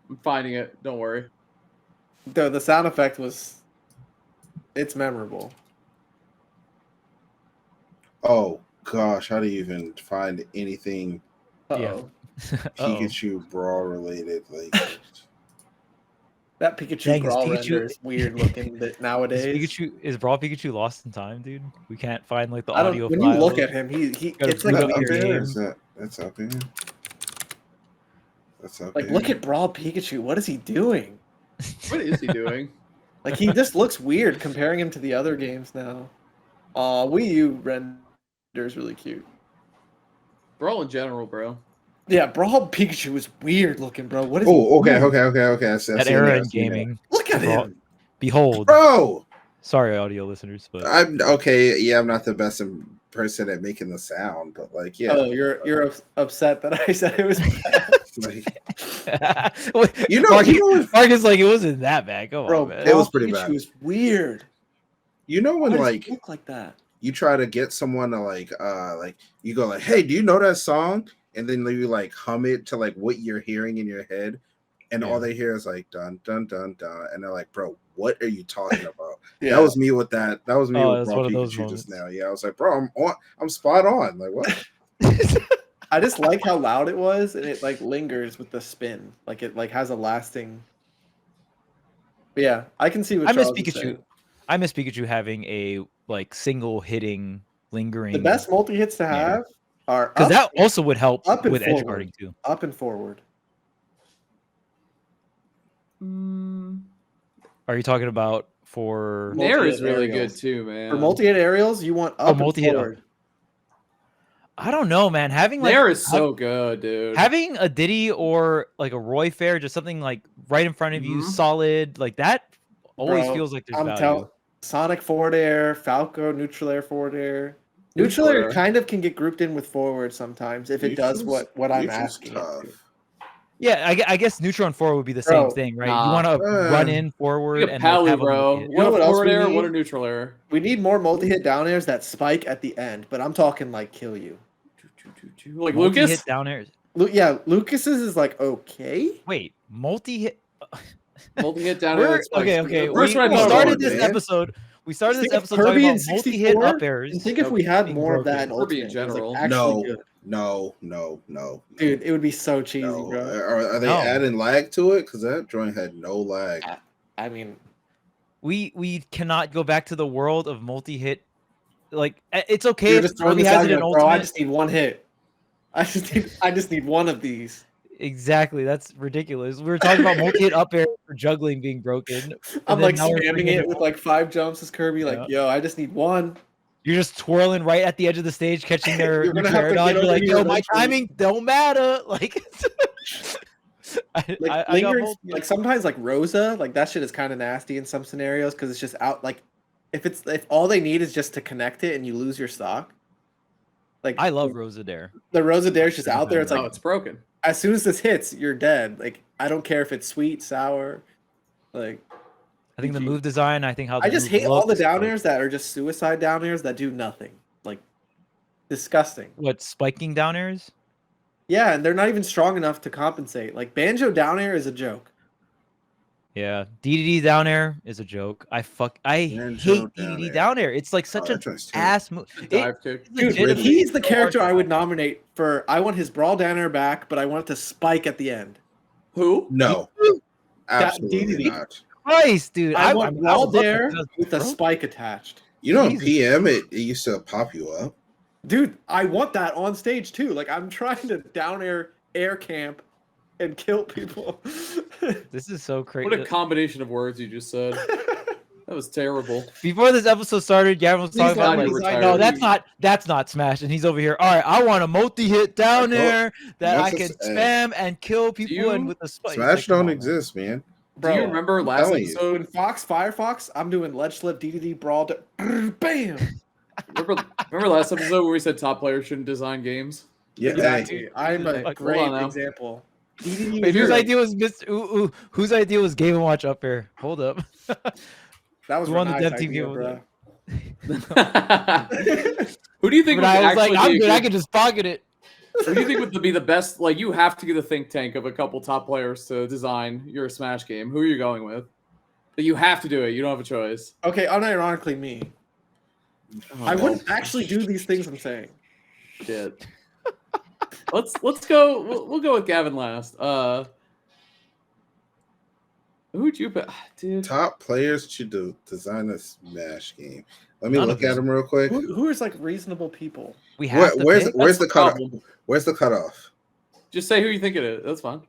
I'm finding it. Don't worry. The sound effect was. It's memorable. Oh gosh, how do you even find anything Uh-oh. Pikachu Brawl related? Like That Pikachu Dang, is Brawl Pikachu- render is weird looking nowadays. Is Brawl Pikachu lost in time, dude? We can't find like the I audio don't. When you look files. at him, he Gotta it's like boot a up up your weird. there? game. Is that's up here? That's up Like, here. look at Brawl Pikachu. What is he doing? What is he doing? Like, he just looks weird comparing him to the other games now. Wii U render is really cute. Brawl in general, bro. Yeah, Brawl Pikachu is weird looking, bro. What is Oh, he okay, doing? okay. I see That it, era I in see it. gaming. Look at Brawl- him. Behold. Bro, Sorry, audio listeners, but I'm okay. Yeah, I'm not the best person at making the sound, but like, yeah, Oh, you're upset that I said it was bad. like, you know, Marcus like it wasn't that bad. Come Bro, on, man. It was Brawl pretty Pikachu bad. is weird. you know when Why does like he look like that? you try to get someone to like you go like, hey, do you know that song? And then you like hum it to like what you're hearing in your head, and Yeah. all they hear is like dun dun dun dun, and they're like, bro, what are you talking about? Yeah. That was me with that. That was me Oh, with that's Brawl one of those Pikachu just moments. now. Yeah, I was like, bro, I'm spot on. Like what? I just like how loud it was, and it like lingers with the spin. Like it like has a lasting. But yeah, I can see what I miss Charles is Pikachu. saying. I miss Pikachu having a like single hitting lingering. The best multi hits to have are because up, that also would help up and with edge forward. guarding too. up and forward. Are you talking about for Nair is Multi-hit really aerials. good too, man. For multi hit aerials, you want up and multi-hit up. forward. I don't know, man. Having like Nair is so good, dude. having a Diddy or like a Roy Fair, just something like right in front of you, Mhm. solid, like that always Bro, feels like there's I'm value. telling Sonic forward air, Falco neutral air forward air. Neutral air air. kind of can get grouped in with forward sometimes if it does what I'm Neutral's asking it tough. to. Yeah, I guess neutral and forward would be the Bro, same thing, right? nah. You want to run Uh, in forward You got and Pally, like, have bro. a You know One what a else forward we air, need? one a neutral air. We need more multi hit down airs that spike at the end, but I'm talking like kill you. Like multi-hit Lucas. down airs. Yeah, Lucas's is like okay. Wait, multi-hit. Multi-hit down We're- air. that's okay, like- okay. First We one I Hold thought started on, this man. episode. We started this Think of episode talking Kirby in about multi-hit 64, up airs. And think if we had being more of that broken. in Kirby Ultimate, in it was, general. like, actually good. No. Dude, it would be so cheesy, No. bro. Are they No. adding lag to it? Because that joint had no lag. I mean, We cannot go back to the world of multi-hit. Like it's okay you're if just throwing Kirby this has out it in here, bro. I Ultimate. just need one hit. I just need one of these. Exactly, that's ridiculous. We were talking about multi-hit up air for juggling being broken. I'm then like now we're spamming bringing it it with like 5 jumps as Kirby. Yeah. Like, yo, I just need one. You're just twirling right at the edge of the stage, catching their You're gonna neutral have air to dodge. get You're over like, here yo, my eventually." timing don't matter. Like, Like I got lingering, multi-hit. like sometimes like Rosa, like that shit is kind of nasty in some scenarios because it's just out. Like, if all they need is just to connect it and you lose your stock. Like I love Rosa Dare. the Rosa Dare's just out there. It's Oh, like it's broken. as soon as this hits, you're dead. Like I don't care if it's sweet, sour. Like I think the move design. I think how I the just move hate all the looks, down like, airs that are just suicide down airs that do nothing. Like disgusting. What spiking down airs? Yeah, and they're not even strong enough to compensate. Like Banjo down air is a joke. Yeah, DDD down air is a joke. I Banjo hate down DDD air. down air. It's like such that an joint's ass move. Dive kick. Dude, legitimately he's the so hard character to I would stop. nominate for. I want his brawl down air back, but I want it to spike at the end. Who? No, absolutely DDD? not. Christ, dude. I want would brawl love it there because with a bro, spike attached. You know, in Jesus. PM, it used to pop you up. Dude, I want that on stage too. Like I'm trying to down air camp and kill people. This is so crazy. What a combination of words you just said. That was terrible. Before this episode started, Gavin was Please talking about let like, me retire. no, that's not Smash, and he's over here. All right, I want a multi-hit down Well, there that I that's can a- spam and kill people you- and with a spike. Smash Like, come don't on, man. exist, man. Bro, Do you remember last telling you. so episode? in Firefox, I'm doing ledge slip, DDD, brawl, bam. Remember last episode where we said top players shouldn't design games? Yeah, Exactly. hey, I'm a Like, great hold on now. example. Wait, whose idea was whose idea was Game & Watch up here? Hold up. That was Who won the Renai's dev team idea, game? bro. Who do you think But I was like, actually I'm be good. a I could just pocket it. Who do you think would be the best? Like, you have to get a think tank of a couple top players to design your Smash game. Who are you going with? But you have to do it. You don't have a choice. Okay, unironically me. Oh, I wouldn't actually do these things I'm saying. Shit. Let's go. We'll go with Gavin last. Who'd you pick, dude? Top players to design a Smash game. Let me None look of at them. them real quick. Who is like reasonable people? We have to Where's pick? the the cutoff? problem. Where's the cutoff? Just say who you think it is. That's fine.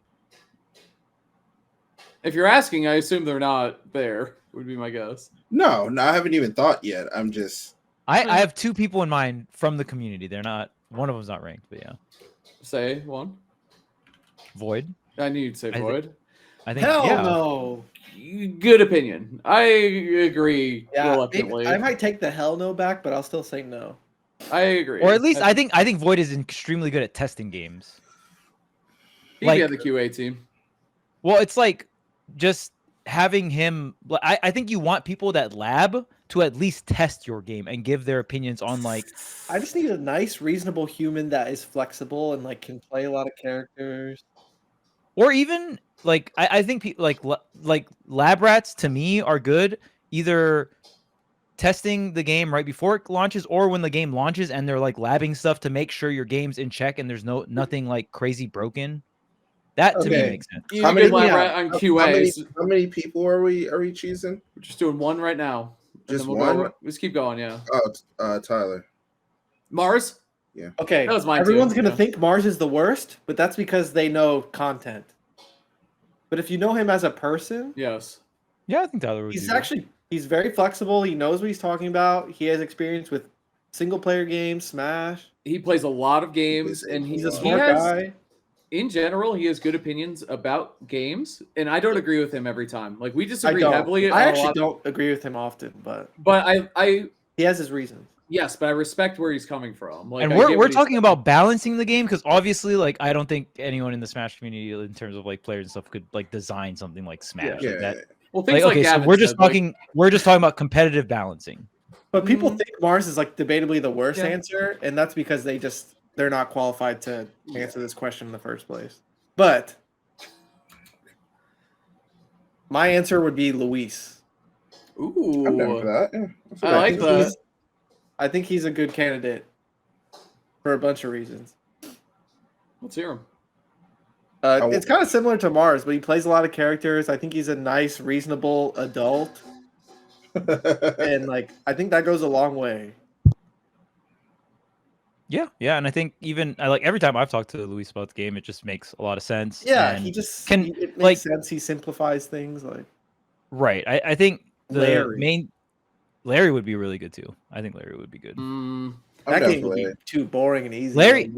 If you're asking, I assume they're not there. Would be my guess. No, I haven't even thought yet. I'm just. I have 2 people in mind from the community. They're not. One of them's not ranked, but yeah. Say one. Void. I knew you'd say Void. I think. Hell yeah. no. Good opinion. I agree Yeah, reluctantly. I might take the hell no back, but I'll still say no. I agree. Or at least I think Void is extremely good at testing games. He'd like- be on the QA team. Well, it's like just having him. I think you want people that lab to at least test your game and give their opinions on like. I just need a nice, reasonable human that is flexible and like can play a lot of characters. Or even like I think people like lab rats to me are good either testing the game right before it launches or when the game launches and they're like labbing stuff to make sure your game's in check and there's nothing like crazy broken. That to me Okay. makes sense. You How need many- a lab yeah, rat on QA. How many people are we choosing? We're just doing one right now. And Just then we'll one? Just keep going, yeah. Oh, Tyler. Mars? Okay, That was mine too, everyone's gonna yeah. think Mars is the worst, but that's because they know content. But if you know him as a person, Yes. Yeah, I think Tyler would. he's very flexible. He knows what he's talking about. He has experience with single player games, Smash. He plays a lot of games, and He's a he smart has, guy. in general, he has good opinions about games, and I don't agree with him every time. Like, we I disagree don't. heavily. I on a actually lot- don't agree with him often, but But I he has his reasons. yes, but I respect where he's coming from. Like, And I we're get we're what he's talking saying. about balancing the game because obviously, like, I don't think anyone in the Smash community, in terms of like players and stuff, could like design something like Smash. Yeah. Like that. Well, things Like, like okay, so Gavin we're just said, like, talking. We're just talking about competitive balancing. But people Mhm. think Mars is like debatably the worst Yeah. answer, and that's because they're not qualified to answer this question in the first place. But my answer would be Luis. I'm down for Ooh, that. Yeah, that's I what like think. that. I think he's a good candidate for a bunch of reasons. Let's hear him. It's kind of similar to Mars, but he plays a lot of characters. I think he's a nice, reasonable adult, and like I think that goes a long way. Yeah, and I think even like every time I've talked to Luis about the game, it just makes a lot of sense. Yeah, and he just can, it makes like- sense. He simplifies things. Like right. I think the Larry. main Larry would be really good too. I think Larry would be good. Mm, I'm that down game for would be Larry. too boring and easy. Larry-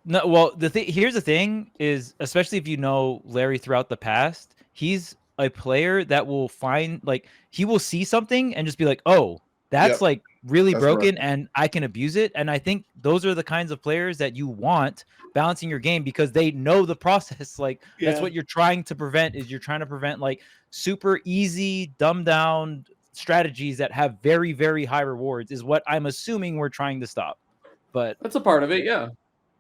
No, well, here's the thing is, especially if you know Larry throughout the past, he's a player that will find like he will see something and just be like, "Oh, that's Yep. like really That's broken, and I can abuse it." And I think those are the kinds of players that you want balancing your game because they know the process. Like that's Yeah. what you're trying to prevent. Is you're trying to prevent like super easy, dumbed down strategies that have very, very high rewards. Is what I'm assuming we're trying to stop. But that's a part of it, yeah.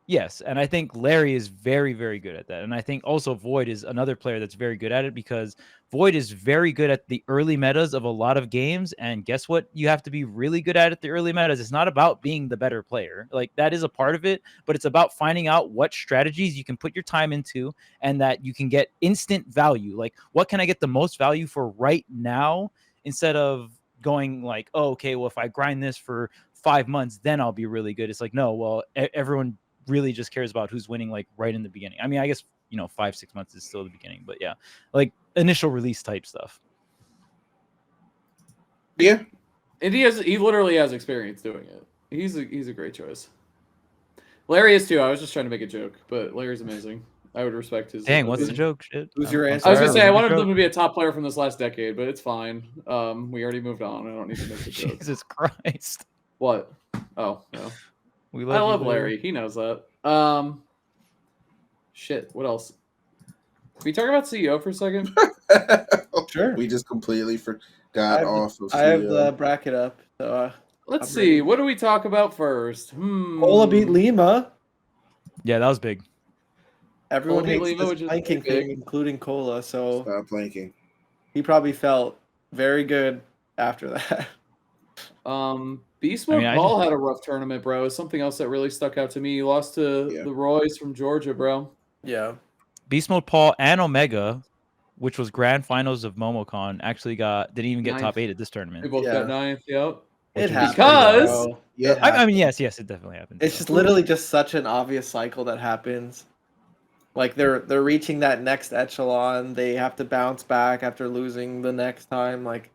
yes, and I think Larry is very, very good at that. And I think also Void is another player that's very good at it because Void is very good at the early metas of a lot of games. And guess what? You have to be really good at the early metas. It's not about being the better player. Like that is a part of it, but it's about finding out what strategies you can put your time into and that you can get instant value. Like what can I get the most value for right now instead of going like, oh, okay, well, if I grind this for 5 months, then I'll be really good. It's like, no, well, everyone really just cares about who's winning like right in the beginning. I mean, I guess 5-6 months is still the beginning, but yeah, like initial release type stuff. Yeah, And he literally has experience doing it. He's a great choice. Larry is too. I was just trying to make a joke, but Larry's amazing. I would respect his. Dang, what's the joke? Shit. Who's your I'm answer? I was sorry, gonna say I wanted joke. them to be a top player from this last decade, but it's fine. We already moved on. I don't need to make the joke. Jesus Christ. What? Oh no. We I you, love Larry. He knows that. Shit. What else? Can we talk about CEO for a second? Sure. We just completely forgot off of I have CEO. the bracket up. So Let's I'm see. ready. What do we talk about first? Cola beat Lima. Yeah, that was big. Everyone Cola beat hates Lima, this which is planking big. thing, including Cola. So Stop planking. he probably felt very good after that. Beast Mode I mean, Paul had a rough tournament, bro. Something else that really stuck out to me. He lost to the Roys from Georgia, bro. Yeah. Beast Mode Paul and Omega, which was grand finals of MomoCon, actually didn't even get top 8 at this They tournament. both got 9th. Yep. It happens. Because bro. Yeah, I mean, yes, it definitely happened. It's just literally just such an obvious cycle that happens. Like they're reaching that next echelon. They have to bounce back after losing the next time. Like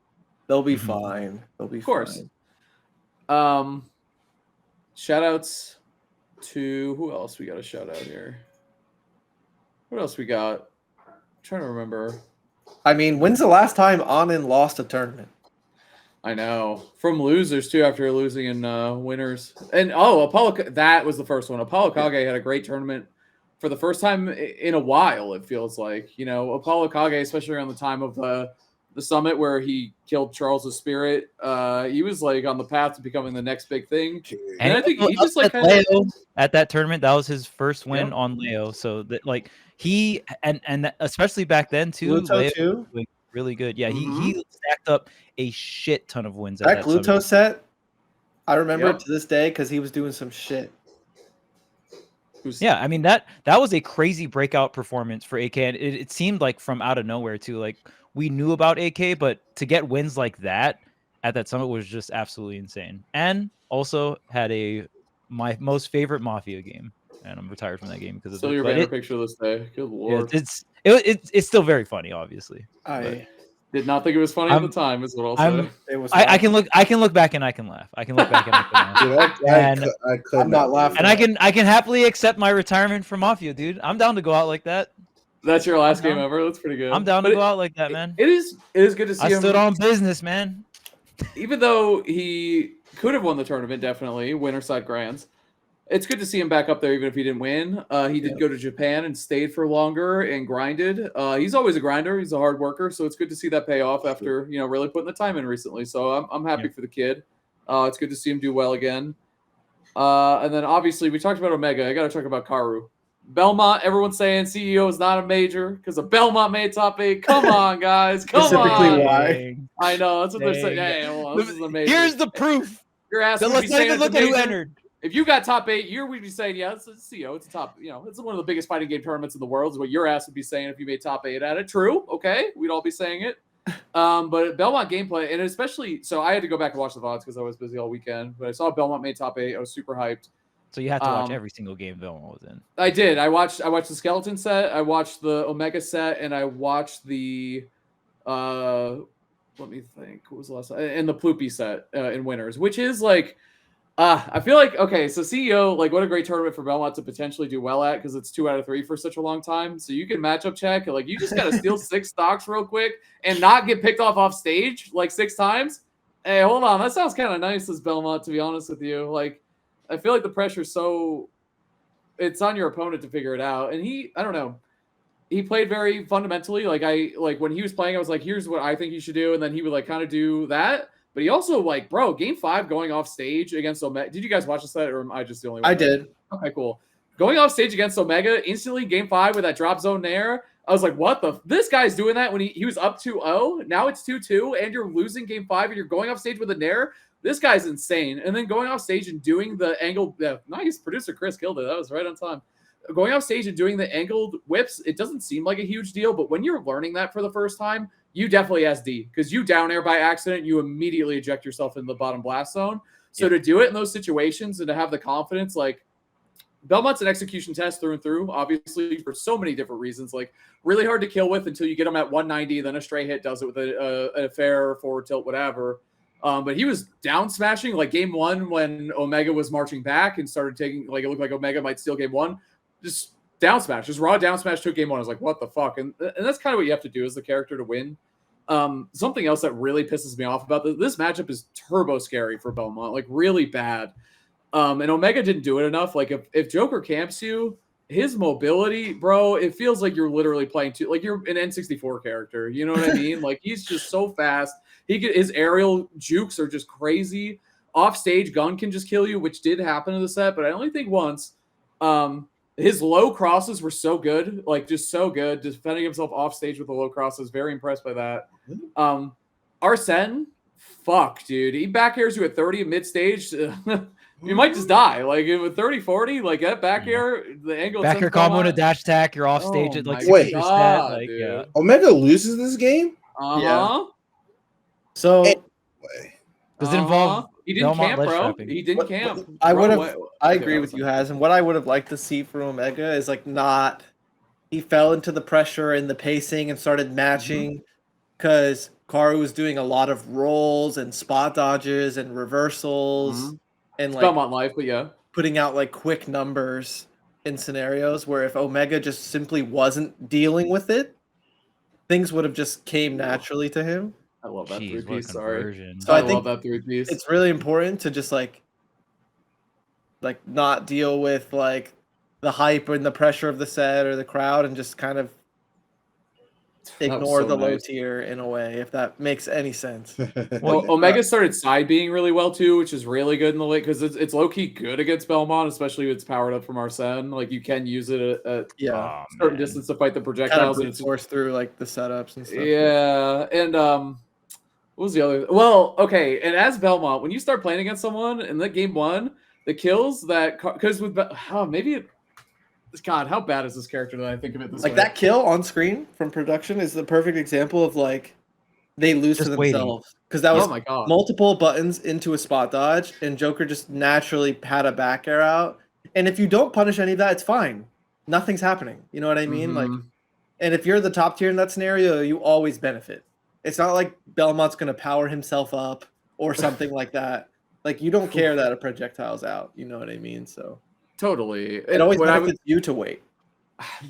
they'll be fine. They'll be Of course. fine. Shout outs to who else we got a shout out here? What else we got? I'm trying to remember. I mean, when's the last time Anin lost a tournament? I know. From losers too, after losing in winners. And Apollo, that was the first one. Apollo Kage had a great tournament for the first time in a while, it feels like. You know, Apollo Kage, especially around the time of the summit where he killed Charles' spirit, he was like on the path to becoming the next big thing. And I think he just like kind of at that tournament, that was his first win on Leo. So that like he and especially back then too, Leo too? was really good. Yeah, he stacked up a shit ton of wins at That that Gluto summit. set, I remember it to this day because he was doing some shit. Yeah, I mean that was a crazy breakout performance for AK, and it seemed like from out of nowhere too. Like we knew about AK, but to get wins like that at that summit was just absolutely insane. And also had my most favorite Mafia game, and I'm retired from that game because of still it. your But banner picture this day. Good lord, it's still very funny, obviously. I did not think it was funny at the time. Is what I'll say. It was. I can look back and I can laugh. I can look back and I can laugh. Dude, I could I'm not laughing. And I can happily accept my retirement from Mafia, dude. I'm down to go out like that. That's your last game ever. That's pretty good. I'm down to go out like that, man. It is good to see I him. stood on business, man. Even though he could have won the tournament, definitely winner side grands. It's good to see him back up there, even if he didn't win. He did go to Japan and stayed for longer and grinded. He's always a grinder. He's a hard worker, so it's good to see that pay off after really putting the time in recently. So I'm happy for the kid. It's good to see him do well again. And then obviously we talked about Omega. I got to talk about Karu. Belmont. Everyone's saying CEO is not a major because of Belmont made top 8. Come on, guys. Come Specifically on. why? I know that's what they're saying. Hey, well, this is amazing. Here's the proof. Your ass Then would be let's not saying even it's look at who amazing. entered. If you got top 8, we'd be saying, yeah, it's CEO. It's a top, it's one of the biggest fighting game tournaments in the world is what your ass would be saying if you made top 8 at it. True. Okay. We'd all be saying it. But Belmont gameplay, and especially, so I had to go back and watch the VODs because I was busy all weekend, but I saw Belmont made top 8. I was super hyped. So you had to watch every single game Belmont was in. I did. I watched the skeleton set. I watched the Omega set, and I watched the, let me think. What was the last one? And the Ploopy set in winners, which is like, I feel like, okay, so CEO, like what a great tournament for Belmont to potentially do well at because it's 2 out of 3 for such a long time. So you can matchup check. Like you just got to steal 6 stocks real quick and not get picked off stage like 6 times. Hey, hold on. That sounds kind of nice as Belmont, to be honest with you. Like, I feel like the pressure's it's on your opponent to figure it out. And I don't know. He played very fundamentally. Like when he was playing, I was like, here's what I think you should do. And then he would like kind of do that. But he also like, bro, game 5 going off stage against Omega. Did you guys watch this set or am I just the only one? I did. Okay, cool. Going off stage against Omega, instantly game 5 with that drop zone there. I was like, what this guy's doing that when he was up 2-0. Now it's 2-2 and you're losing game 5 and you're going off stage with a nair. This guy's insane. And then going off stage and doing the angled, nice, producer Chris killed it. That was right on time. Going off stage and doing the angled whips, it doesn't seem like a huge deal, but when you're learning that for the first time, you definitely SD because you down air by accident, you immediately eject yourself in the bottom blast zone. So to do it in those situations and to have the confidence, like Belmont's an execution test through and through, obviously for so many different reasons, like really hard to kill with until you get them at 190, then a stray hit does it with a fair forward tilt, whatever. But he was down smashing like game 1 when Omega was marching back and started taking, like it looked like Omega might steal game 1. Just down smash, just raw down smash took game 1. I was like, what the fuck? And that's kind of what you have to do as the character to win. Something else that really pisses me off about this matchup is turbo scary for Belmont, like really bad. And Omega didn't do it enough. Like if Joker camps you, his mobility, bro, it feels like you're literally playing like you're an N64 character. You know what I mean? Like he's just so fast. His aerial jukes are just crazy. Off stage, gun can just kill you, which did happen in the set, but I only think once. His low crosses were so good, like just so good. Defending himself off stage with the low crosses, very impressed by that. Arsene, fuck, dude. He back airs you at 30 at mid stage. You might just die. Like with 30, 40, like that back air, the angle. Back air combo and a dash attack. You're off stage at like 60%. Like, yeah. Omega loses this game? Yeah. So does it involve? He didn't camp, bro. Trapping? He didn't camp. I agree with you, Haz, and what I would have liked to see from Omega is like not. He fell into the pressure and the pacing and started matching because Karu was doing a lot of rolls and spot dodges and reversals and like Belmont life, but yeah, putting out like quick numbers in scenarios where if Omega just simply wasn't dealing with it, things would have just came naturally to him. I love that 3-piece. Sorry. So I think love that 3-piece. It's really important to just like not deal with like the hype and the pressure of the set or the crowd and just kind of ignore the low tier in a way, if that makes any sense. Well, Omega started side being really well too, which is really good in the late because it's low key good against Belmont, especially if it's powered up from Arsene. Like you can use it at certain distance to fight the projectiles and force through like the setups and stuff. Yeah, and what was the other? Well, okay, and as Belmont, when you start playing against someone in the game one, the kills that because with God, how bad is this character that I think of it this way? Like that kill on screen from production is the perfect example of like they lose to themselves because that was multiple buttons into a spot dodge and Joker just naturally had a back air out. And if you don't punish any of that, it's fine. Nothing's happening. You know what I mean? Like, and if you're the top tier in that scenario, you always benefit. It's not like Belmont's going to power himself up or something like that. Like you don't care that a projectile's out. You know what I mean? So. Totally. It always benefits you to wait.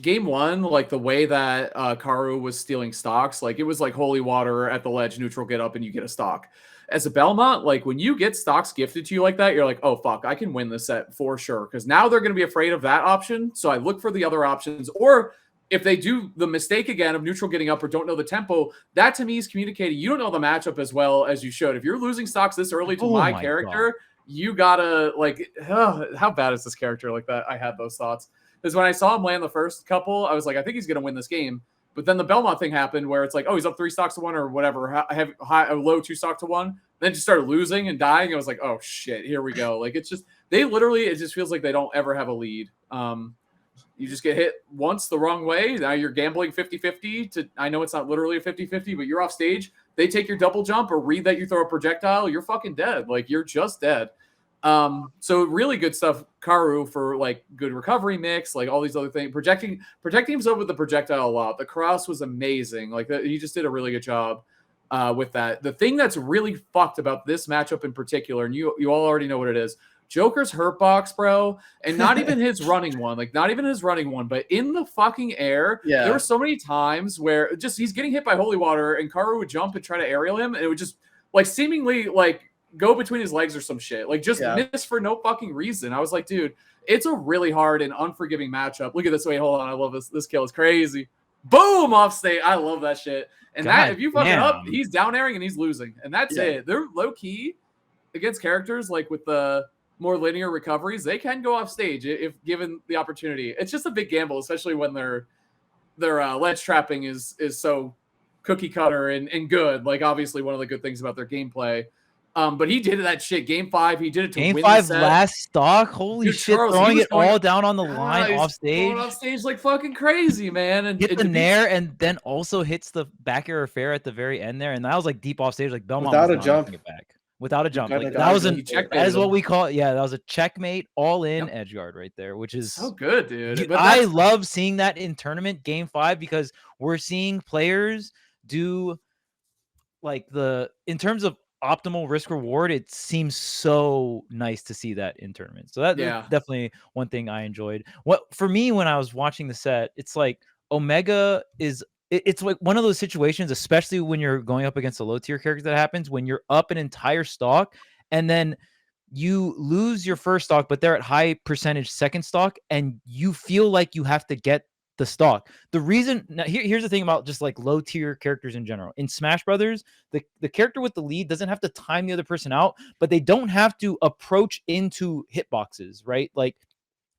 Game one, like the way that Karu was stealing stocks, like it was like holy water at the ledge, neutral get up, and you get a stock. As a Belmont, like when you get stocks gifted to you like that, you're like, oh, fuck, I can win this set for sure. Because now they're going to be afraid of that option. So I look for the other options. Or if they do the mistake again of neutral getting up or don't know the tempo, that to me is communicating you don't know the matchup as well as you should. If you're losing stocks this early to my character, you gotta like, how bad is this character like that? I had those thoughts because when I saw him land the first couple, I was like, I think he's gonna win this game. But then the Belmont thing happened where it's like, oh, he's up 3 stocks to 1 or whatever. I have a low 2 stock to 1. Then just started losing and dying. I was like, oh shit, here we go. Like it's just it just feels like they don't ever have a lead. You just get hit once the wrong way. Now you're gambling 50-50 to, I know it's not literally a 50-50, but you're off stage. They take your double jump or read that you throw a projectile. You're fucking dead. Like you're just dead. So really good stuff. Karu for like good recovery mix, like all these other things, protecting himself with the projectile a lot. The cross was amazing. Like he just did a really good job with that. The thing that's really fucked about this matchup in particular, and you all already know what it is. Joker's hurt box, bro, and not even his running one, but in the fucking air, there were so many times where just he's getting hit by holy water, and Karu would jump and try to aerial him, and it would just like seemingly like go between his legs or some shit, like just miss for no fucking reason. I was like, dude, it's a really hard and unforgiving matchup. Look at this. Wait, hold on, I love this. This kill is crazy. Boom, off state. I love that shit. And that if you fuck it up, he's down airing and he's losing, and that's it. They're low key against characters like with the more linear recoveries, they can go off stage if given the opportunity. It's just a big gamble, especially when their ledge trapping is so cookie cutter and good. Like obviously one of the good things about their gameplay. But he did that shit. Game 5, he did it to win the set. Last stock. Holy shit, Charles, throwing it all down on the line off stage. Going off stage like fucking crazy, man. And hit the nair and then also hits the back air fair at the very end there. And that was like deep off stage, like Belmont without a jump. It back. Without a jump. Like, that is what we call it. Yeah, that was a checkmate all in edge guard right there, which is so good, dude. I love seeing that in tournament game 5 because we're seeing players do like in terms of optimal risk reward, it seems so nice to see that in tournaments. So that's definitely one thing I enjoyed. What for me when I was watching the set, it's like Omega is it's like one of those situations, especially when you're going up against a low tier character, that happens when you're up an entire stock and then you lose your first stock, but they're at high percentage second stock, and you feel like you have to get the stock. The reason now here's the thing about just like low tier characters in general. In Smash Brothers, the character with the lead doesn't have to time the other person out, but they don't have to approach into hitboxes, right? Like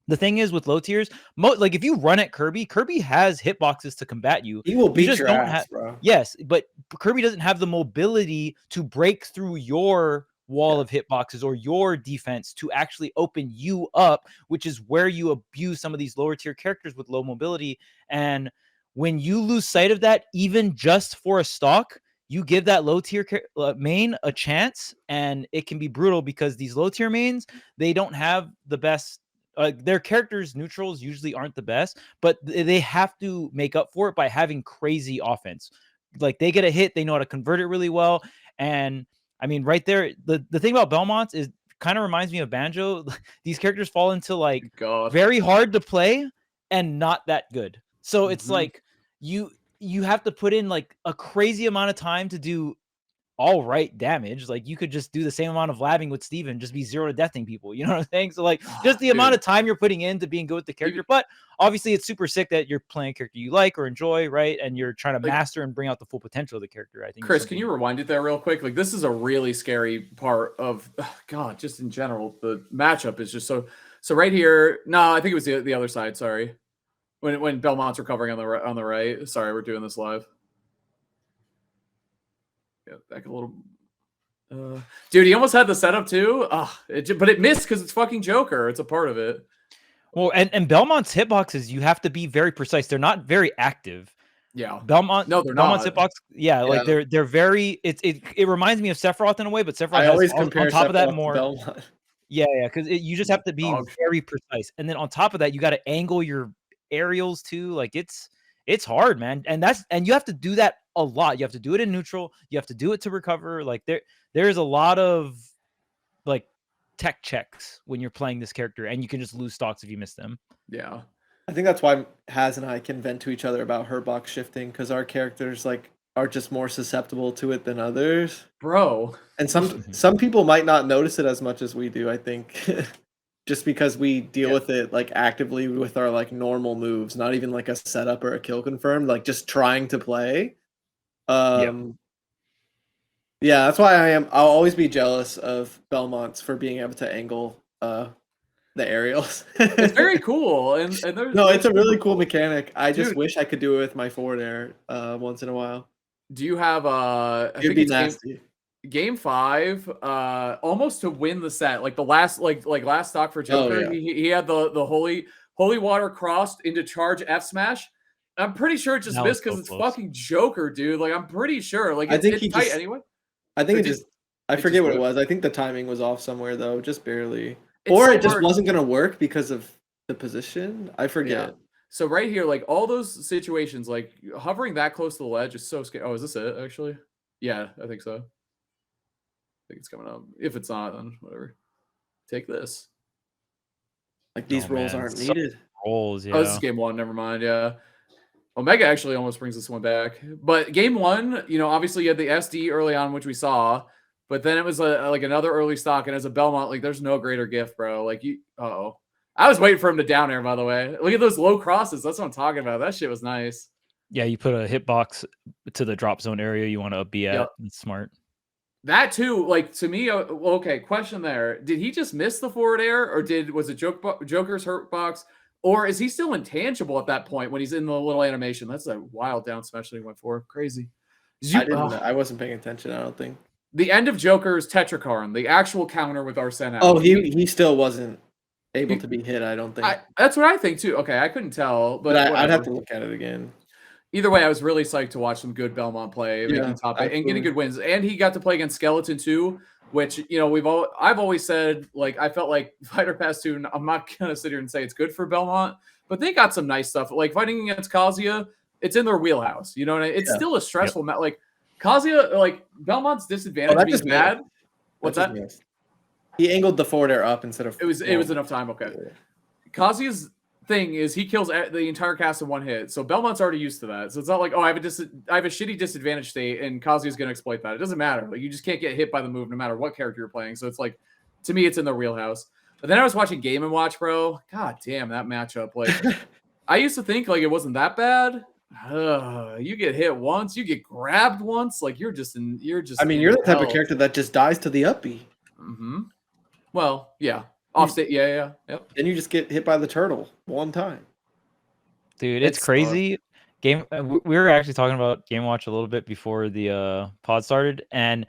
the thing is with low tiers, like if you run at Kirby, Kirby has hitboxes to combat you. He will beat just your ass, bro. Yes, but Kirby doesn't have the mobility to break through your wall of hitboxes or your defense to actually open you up, which is where you abuse some of these lower tier characters with low mobility. And when you lose sight of that, even just for a stock, you give that low tier main a chance, and it can be brutal because these low tier mains, they don't have the best. Their characters neutrals usually aren't the best, but they have to make up for it by having crazy offense. Like they get a hit, they know how to convert it really well. And I mean, right there, the thing about Belmonts is kind of reminds me of Banjo. These characters fall into like very hard to play and not that good. So it's like you have to put in like a crazy amount of time to do all right damage. Like you could just do the same amount of labbing with Steven, just be zero to deathing people. You know what I'm saying? So like just the amount of time you're putting into being good with the character. But obviously it's super sick that you're playing a character you like or enjoy, right? And you're trying to master and bring out the full potential of the character. I think. Chris, can you rewind it there real quick? Like this is a really scary part of God, just in general. The matchup is just so right here. No, I think it was the other side. Sorry. When Belmont's recovering on the right. Sorry, we're doing this live. Yeah, back a little. Dude, he almost had the setup too. But it missed because it's fucking Joker. It's a part of it. Well, and Belmont's hitboxes, you have to be very precise. They're not very active. Yeah. Belmont's not. hitbox. Yeah, like they're very. It reminds me of Sephiroth in a way, but Sephiroth always has compare on top Sephiroth of that to more. Belmont. Yeah, because you just have to be very precise, and then on top of that, you got to angle your aerials too. Like it's hard, man, and you have to do that a lot. You have to do it in neutral. You have to do it to recover. Like there's a lot of like tech checks when you're playing this character, and you can just lose stocks if you miss them. Yeah, I think that's why Haz and I can vent to each other about her box shifting, because our characters like are just more susceptible to it than others, bro. And some people might not notice it as much as we do. I think just because we deal with it like actively with our like normal moves, not even like a setup or a kill confirmed, like just trying to play. Yeah, that's why I'll always be jealous of Belmont's for being able to angle the aerials. It's very cool, and it's a really cool mechanic. I just wish I could do it with my forward air once in a while. Do you have It'd be nasty. Game 5, almost to win the set, like the last last stock for Joker, he had the holy water crossed into charge F smash. I'm pretty sure it just missed because it's fucking Joker, dude. Like I'm pretty sure. Like it's tight anyway. I think I forget what it was. I think the timing was off somewhere though, just barely. Or it just wasn't gonna work because of the position. I forget. Yeah. So right here, like all those situations, like hovering that close to the ledge is so scary. Oh, is this it actually? Yeah, I think so. I think it's coming up. If it's not, then whatever. Take this. Like these rolls aren't needed. Rolls, yeah. Oh, this is game 1. Never mind. Yeah. Omega actually almost brings this one back. But game 1, obviously you had the SD early on, which we saw. But then it was like another early stock. And as a Belmont, like there's no greater gift, bro. Like I was waiting for him to down air, by the way. Look at those low crosses. That's what I'm talking about. That shit was nice. Yeah, you put a hitbox to the drop zone area you want to be at. Yep. It's smart. That too, like to me, okay, question there. Did he just miss the forward air, or was it Joker's hurt box? Or is he still intangible at that point when he's in the little animation? That's a wild down smash that he went for. Crazy. I wasn't paying attention, I don't think. The end of Joker's Tetrakarn, the actual counter with Arsene. Oh, he still wasn't able to be hit, I don't think. That's what I think too. Okay, I couldn't tell, but I'd have to look at it again. Either way, I was really psyched to watch some good Belmont play, making top 8 and getting good wins. And he got to play against Skeleton too, which I've always said, like I felt like Fighter Pass 2. I'm not gonna sit here and say it's good for Belmont, but they got some nice stuff. Like fighting against Kazuya, it's in their wheelhouse. You know what I mean? It's still a stressful match. Like Kazuya, like Belmont's disadvantage being bad. What's that? He angled the forward air up instead of. It was enough time. Okay. Kazuya's thing is he kills the entire cast in one hit, so Belmont's already used to that. So it's not like I have a shitty disadvantage state and Kazuya's going to exploit that. It doesn't matter. Like you just can't get hit by the move no matter what character you're playing. So it's like to me, it's in the wheelhouse. But then I was watching Game and Watch, bro. God damn, that matchup. Like, I used to think like it wasn't that bad. You get hit once, you get grabbed once, like you're just. I mean, you're the type of character that just dies to the uppie. Mm-hmm. Well, yeah, offstate, yeah, yep. Then you just get hit by the turtle one time. Dude, it's crazy. We were actually talking about Game Watch a little bit before the pod started, and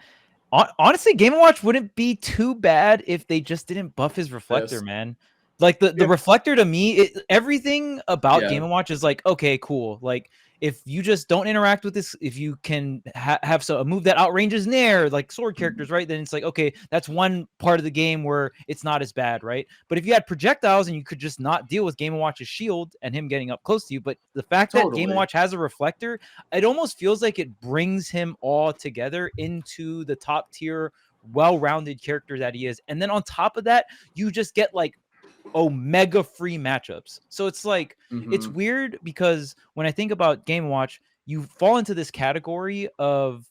honestly, Game Watch wouldn't be too bad if they just didn't buff his reflector, man. Like the reflector to me, everything about Game & Watch is like, okay, cool. Like if you just don't interact with this, if you can have a move that outranges Nair, like sword characters, right? Then it's like, okay, that's one part of the game where it's not as bad, right? But if you had projectiles and you could just not deal with Game & Watch's shield and him getting up close to you, but the fact that Game & Watch has a reflector, it almost feels like it brings him all together into the top tier, well-rounded character that he is. And then on top of that, you just get like mega free matchups. So it's like it's weird because when I think about Game Watch, you fall into this category of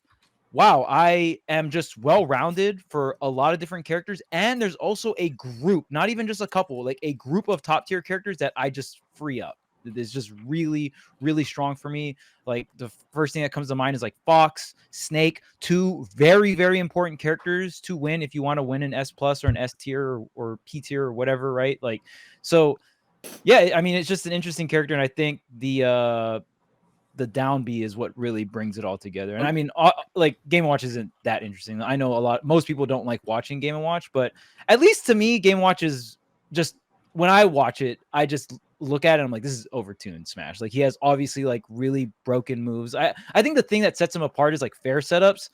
wow, I am just well-rounded for a lot of different characters, and there's also a group, not even just a couple, like a group of top tier characters that I just free up. It's just really, really strong for me. Like the first thing that comes to mind is like Fox, Snake, two very, very important characters to win if you want to win an S plus or an S tier or P tier or whatever, right? Like, so yeah, I mean, it's just an interesting character, and I think the down B is what really brings it all together. And I mean, like Game & Watch isn't that interesting. I know most people don't like watching Game & Watch, but at least to me, Game & Watch is just, when I watch it, I just look at it, I'm like, this is overtuned Smash. Like he has obviously like really broken moves. I think the thing that sets him apart is like fair setups.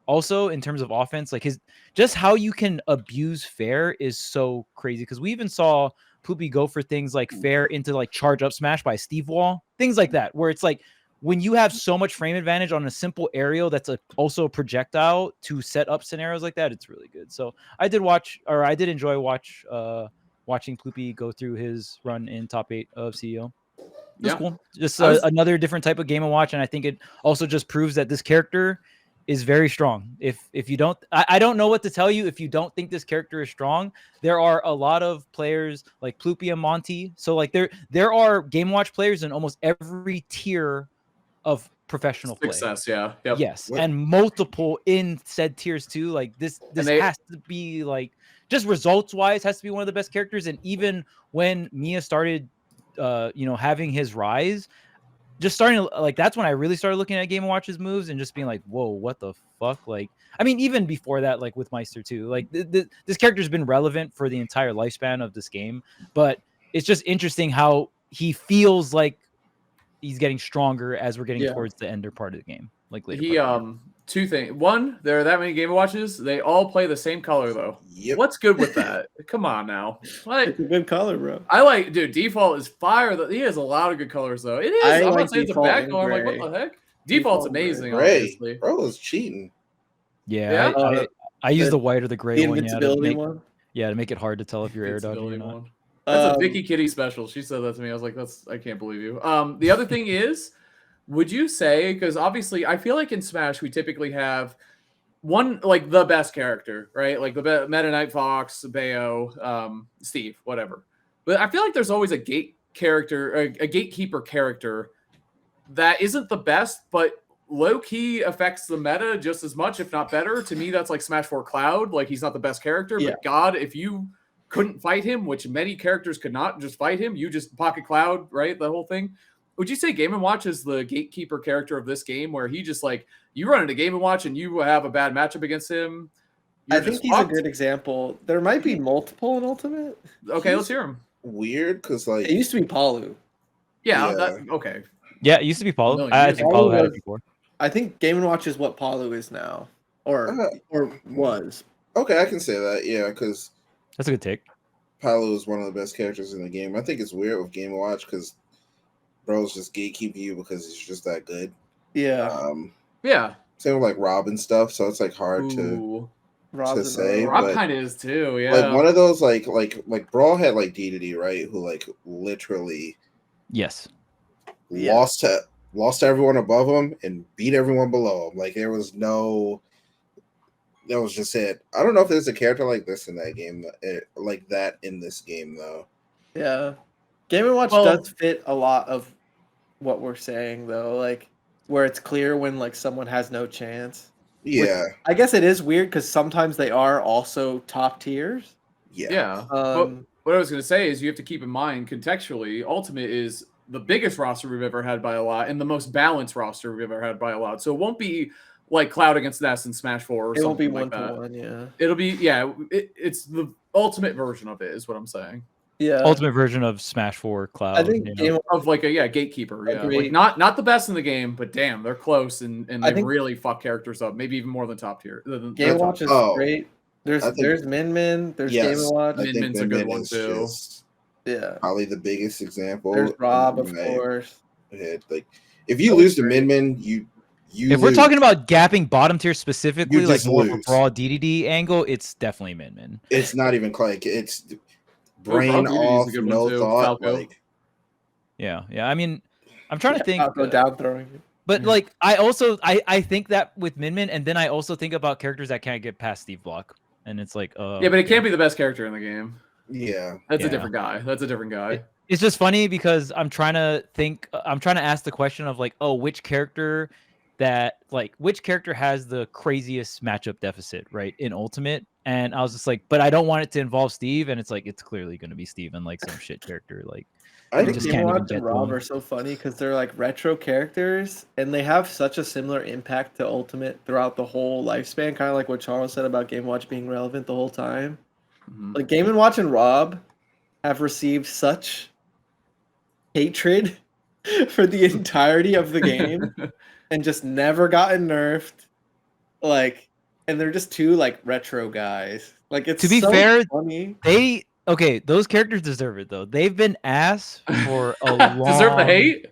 Also in terms of offense, like just how you can abuse fair is so crazy. Cause we even saw Poopy go for things like fair into like charge up smash by Steve Wall, things like that, where it's like when you have so much frame advantage on a simple aerial that's also a projectile to set up scenarios like that, it's really good. So I did enjoy watching Poopy go through his run in top 8 of CEO. It's cool. Just another different type of Game & Watch, and I think it also just proves that this character is very strong. If you don't, I don't know what to tell you if you don't think this character is strong. There are a lot of players like Ploopy and Monty. So like there are Game & Watch players in almost every tier of professional success, play. Yeah. Yep. Yes, and multiple in said tiers too. Like this has to be like, just results wise, has to be one of the best characters. And even when Mia started having his rise, just starting to, like, that's when I really started looking at Game & Watch's moves and just being like, whoa, what the fuck? Like, I mean, even before that, like with Meister too, like this character's been relevant for the entire lifespan of this game, but it's just interesting how he feels like he's getting stronger as we're getting towards the ender part of the game. Like later. Two things. One, there are that many Game & Watches. They all play the same color though. Yep. What's good with that? Come on now. Like, it's a good color, bro. I like, dude, default is fire. He has a lot of good colors though. It is. I'm not saying it's a bad color. I'm like, what the heck? Default's amazing, obviously. Bro is cheating. Yeah. I use the white or the gray one. One. Yeah, to make it hard to tell if you're air dodging or not. That's a Vicky Kitty special. She said that to me. I was like, I can't believe you. The other thing is, would you say, because obviously I feel like in Smash we typically have one, like the best character, right? Like the Meta Knight, Fox, Bayo, Steve, whatever. But I feel like there's always a gatekeeper character that isn't the best, but low-key affects the meta just as much, if not better. To me, that's like Smash 4 Cloud. Like he's not the best character, but God, if you couldn't fight him, which many characters could not just fight him, you just pocket Cloud, right? The whole thing. Would you say Game & Watch is the gatekeeper character of this game, where he just like, you run into Game & Watch and you have a bad matchup against him? I think he's a good example. There might be multiple in Ultimate. Okay, let's hear him. Weird, because like it used to be Palu. Yeah. Okay. Yeah, it used to be Palu. I think Palu had it before. I think Game & Watch is what Palu is now, or was. Okay, I can say that. Yeah, because that's a good take. Palu is one of the best characters in the game. I think it's weird with Game & Watch because bro's just gatekeeping you because he's just that good. Yeah. Yeah. Same with like Rob and stuff, so it's like hard to say. Rob kind of is too. Yeah. Like one of those like Brawl had like D, right? Who like literally lost to everyone above him and beat everyone below him. Like there was no that was just it. I don't know if there's a character like this in that game, like that in this game though. Yeah, Game & Watch does fit a lot of what we're saying though, like where it's clear when like someone has no chance. Yeah, I guess it is weird because sometimes they are also top tiers. Yeah. What I was going to say is you have to keep in mind contextually, Ultimate is the biggest roster we've ever had by a lot and the most balanced roster we've ever had by a lot. So it won't be like Cloud against Ness and Smash 4 or something like that. It won't be 1-1, yeah. It'll be, it's the ultimate version of it is what I'm saying. Yeah. Ultimate version of Smash 4 Cloud. I think of like a gatekeeper. Yeah. Like not the best in the game, but damn, they're close and they really fuck characters up. Maybe even more than top tier. Game Watch is great. There's Min. There's Game & Watch. Min Min's a good one too. Yeah. Probably the biggest example. There's Rob, of course. Like if you lose to Min, you if we're talking about gapping bottom tier specifically, like more lose. of a Brawl DDD angle, it's definitely Min. It's not even like it's brain off, no thought. Like, yeah. I mean, I'm trying to think. Falco down throwing. But like, I think that with Min, and then I also think about characters that can't get past Steve Block, and it's like, yeah, but it can't be the best character in the game. Yeah, that's a different guy. It's just funny because I'm trying to ask the question of like, oh, which character has the craziest matchup deficit, right, in Ultimate? And I was just like, but I don't want it to involve Steve, and it's like it's clearly going to be Steve and like some shit character. Like, I think Game Watch and Rob are so funny because they're like retro characters, and they have such a similar impact to Ultimate throughout the whole lifespan. Kind of like what Charles said about Game Watch being relevant the whole time. Mm-hmm. Like Game & Watch and Rob have received such hatred for the entirety of the game and just never gotten nerfed. Like, and they're just two like retro guys. Like, it's to be so fair, funny. Those characters deserve it though. They've been ass for a long. Deserve the hate?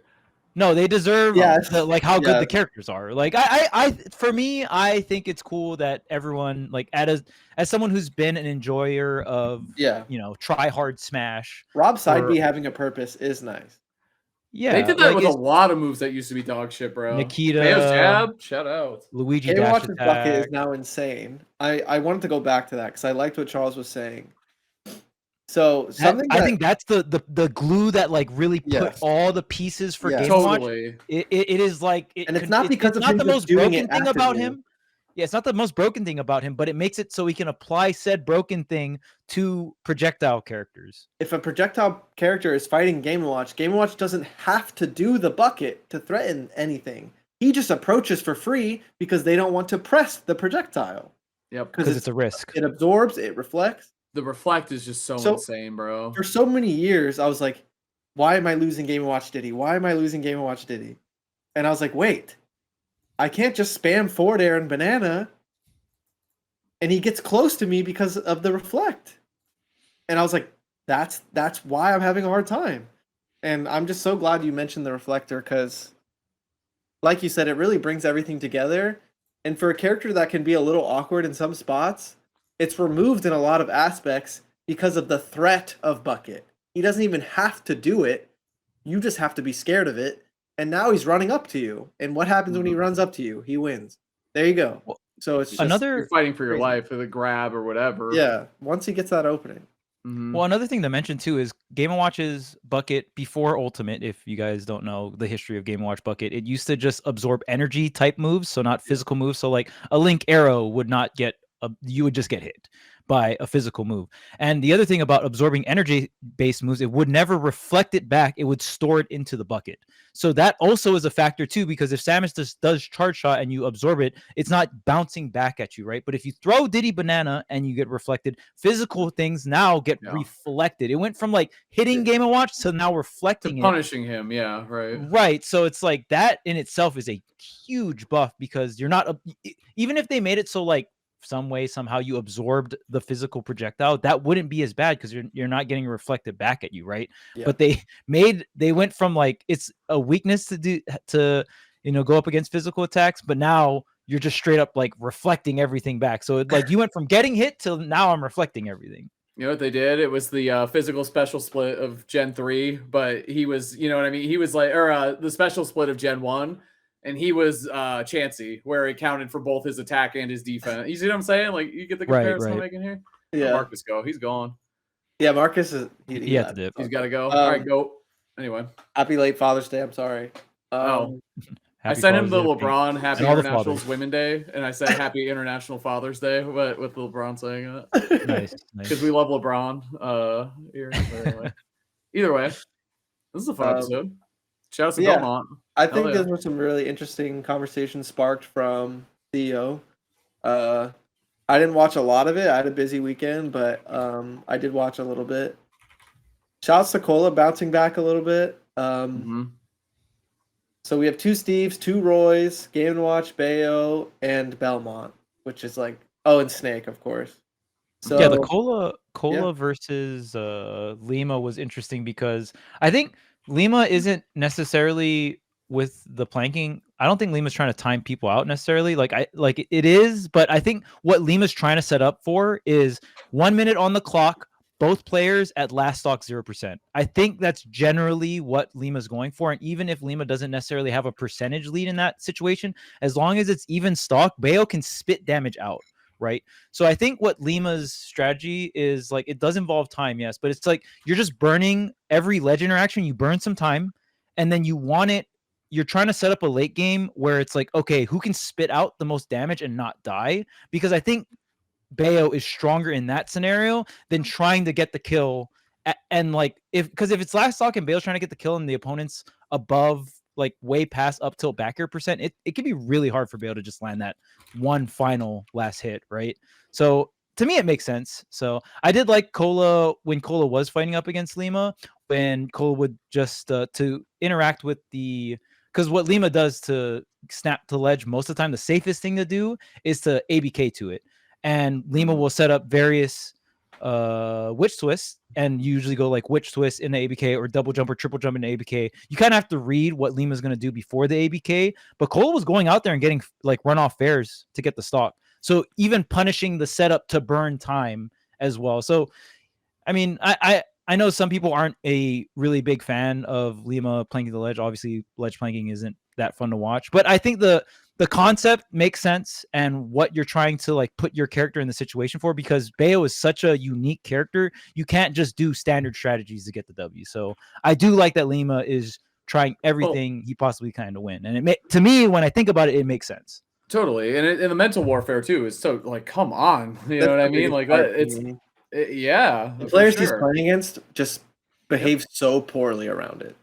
No, they deserve like how good the characters are. Like for me, I think it's cool that everyone like as someone who's been an enjoyer of try hard Smash. Rob Side B having a purpose is nice. Yeah, they did that with a lot of moves that used to be dog shit, bro. Nikita, Mayo's jab, shout out. Luigi Game dash Watch's attack. bucket is now insane. I wanted to go back to that because I liked what Charles was saying. So I think that's the glue that like really put all the pieces for Game Watch. It is like, and it's not because it's not the most broken thing about him. Yeah, it's not the most broken thing about him, but it makes it so he can apply said broken thing to projectile characters. If a projectile character is fighting Game & Watch doesn't have to do the bucket to threaten anything. He just approaches for free because they don't want to press the projectile. Yep, because it's a risk. It absorbs, it reflects. The reflect is just so insane, bro. For so many years, I was like, why am I losing Game & Watch Diddy? Why am I losing Game & Watch Diddy? And I was like, wait, I can't just spam forward air and banana. And he gets close to me because of the reflect. And I was like, that's why I'm having a hard time. And I'm just so glad you mentioned the reflector because, like you said, it really brings everything together. And for a character that can be a little awkward in some spots, it's removed in a lot of aspects because of the threat of bucket. He doesn't even have to do it. You just have to be scared of it. And now he's running up to you. And what happens when he runs up to you? He wins. There you go. So it's just you're fighting for your life for the grab or whatever. Yeah, once he gets that opening. Mm-hmm. Well, another thing to mention too is Game & Watch's bucket before Ultimate. If you guys don't know the history of Game & Watch bucket, it used to just absorb energy type moves, so not physical moves. So like a Link arrow would not get you would just get hit by a physical move. And the other thing about absorbing energy-based moves, it would never reflect it back. It would store it into the bucket. So that also is a factor too, because if Samus does charge shot and you absorb it, it's not bouncing back at you, right? But if you throw Diddy Banana and you get reflected, physical things now get reflected. It went from like hitting Game & Watch to now reflecting it. Punishing him, yeah, right. Right. So it's like that in itself is a huge buff because you're not, even if they made it so like, some way somehow you absorbed the physical projectile, that wouldn't be as bad because you're not getting reflected back at you, right? But they went from like it's a weakness to go up against physical attacks, but now you're just straight up like reflecting everything back. So it, like you went from getting hit to now I'm reflecting everything. You know what they did? It was the physical special split of Gen 3, but he was, you know what I mean? He was like, or the special split of Gen 1. and he was Chansey, where it counted for both his attack and his defense. You see what I'm saying? Like, you get the comparison I'm making here? Yeah. Where'd Marcus go? He's gone. Yeah, Marcus is. He had to dip. He's got to go. All right, go. Anyway. Happy late Father's Day. I'm sorry. I sent him the LeBron Happy International Women's Day, and I said Happy International Father's Day, but with LeBron saying it. Nice. Because we love LeBron here. Anyway. Either way, this is a fun episode. Shout out to Belmont. I think there were some really interesting conversations sparked from Theo. I didn't watch a lot of it. I had a busy weekend, but I did watch a little bit. Shouts to Cola bouncing back a little bit. So we have 2 Steves, 2 Roys, Game & Watch, Bayo, and Belmont, which is like, and Snake, of course. So yeah, the Cola versus Lima was interesting because I think Lima isn't necessarily with the planking. I don't think Lima's trying to time people out necessarily. Like it is, but I think what Lima's trying to set up for is 1 minute on the clock, both players at last stock 0%. I think that's generally what Lima's going for. And even if Lima doesn't necessarily have a percentage lead in that situation, as long as it's even stock, Bayo can spit damage out, right? So I think what Lima's strategy is, like, it does involve time, yes, but it's like you're just burning every ledge interaction. You burn some time, and then you're trying to set up a late game where it's like, okay, who can spit out the most damage and not die? Because I think Bayo is stronger in that scenario than trying to get the kill. And like, if it's last stock and Bayo's trying to get the kill and the opponent's above, like, way past up tilt back air percent, it can be really hard for Bayo to just land that one final last hit, right? So to me, it makes sense. So I did like Cola when Cola was fighting up against Lima, when Cola would just to interact with because what Lima does to snap to ledge most of the time, the safest thing to do is to ABK to it. And Lima will set up various witch twists and usually go like witch twist in the ABK or double jump or triple jump in the ABK. You kind of have to read what Lima's going to do before the ABK. But Cole was going out there and getting like runoff fairs to get the stock. So even punishing the setup to burn time as well. So, I mean, I know some people aren't a really big fan of Lima planking the ledge. Obviously, ledge planking isn't that fun to watch. But I think the concept makes sense and what you're trying to like put your character in the situation for, because Bayo is such a unique character. You can't just do standard strategies to get the W. So I do like that Lima is trying everything he possibly can to win. And to me, when I think about it, it makes sense. Totally. And the mental warfare too is so like, come on, you know what I mean? Like yeah. The players he's playing against just behave so poorly around it.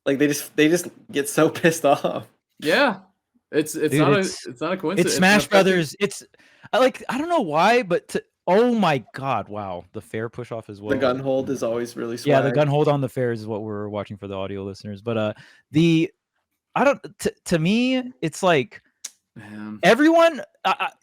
Like they just get so pissed off. Yeah. It's not a coincidence. It's Smash Brothers. It's like, I don't know why, but oh my God, wow, the fair push off as well. The gun hold is always really swag. Yeah, the gun hold on the fairs is what we're watching for the audio listeners. But to me, it's like everyone.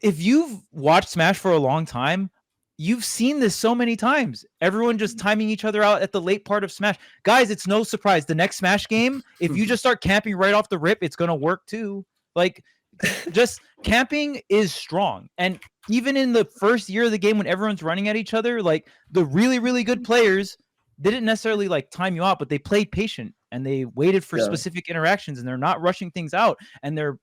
If you've watched Smash for a long time, you've seen this so many times. Everyone just timing each other out at the late part of Smash. Guys, it's no surprise. The next Smash game, if you just start camping right off the rip, it's gonna work too. Like, just camping is strong. And even in the first year of the game when everyone's running at each other, like the really, really good players didn't necessarily like time you out, but they played patient and they waited for specific interactions and they're not rushing things out. And they're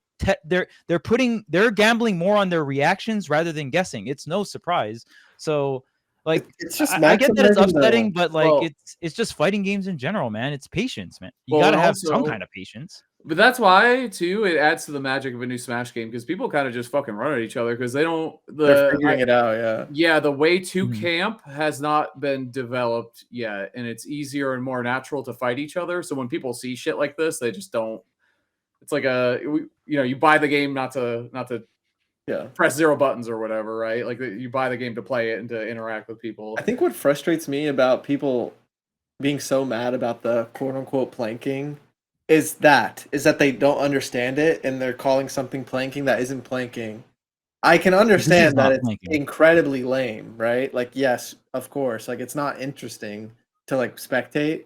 gambling more on their reactions rather than guessing. It's no surprise. So like, it's just I get that it's upsetting, but like it's just fighting games in general, man. It's patience, man. You gotta have some kind of patience. But that's why, too, it adds to the magic of a new Smash game, because people kind of just fucking run at each other because they don't. They're figuring it out, yeah. Yeah, the way to camp has not been developed yet, and it's easier and more natural to fight each other. So when people see shit like this, they just don't. It's like you buy the game not to press 0 buttons or whatever, right? Like you buy the game to play it and to interact with people. I think what frustrates me about people being so mad about the quote unquote planking is that they don't understand it and they're calling something planking that isn't planking. I can understand that it's incredibly lame, right? Like, yes, of course, like it's not interesting to like spectate,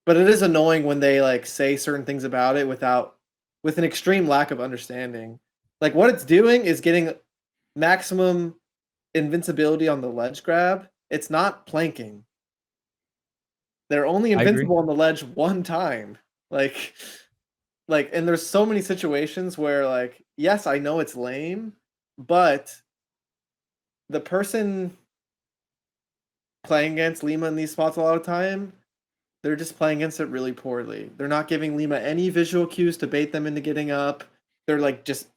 but it is annoying when they like say certain things about it with an extreme lack of understanding. Like what it's doing is getting maximum invincibility on the ledge grab. It's not planking. They're only invincible on the ledge one time. Like, like, and there's so many situations where, like, yes, I know it's lame, but the person playing against Lima in these spots a lot of time, they're just playing against it really poorly. They're not giving Lima any visual cues to bait them into getting up. They're like just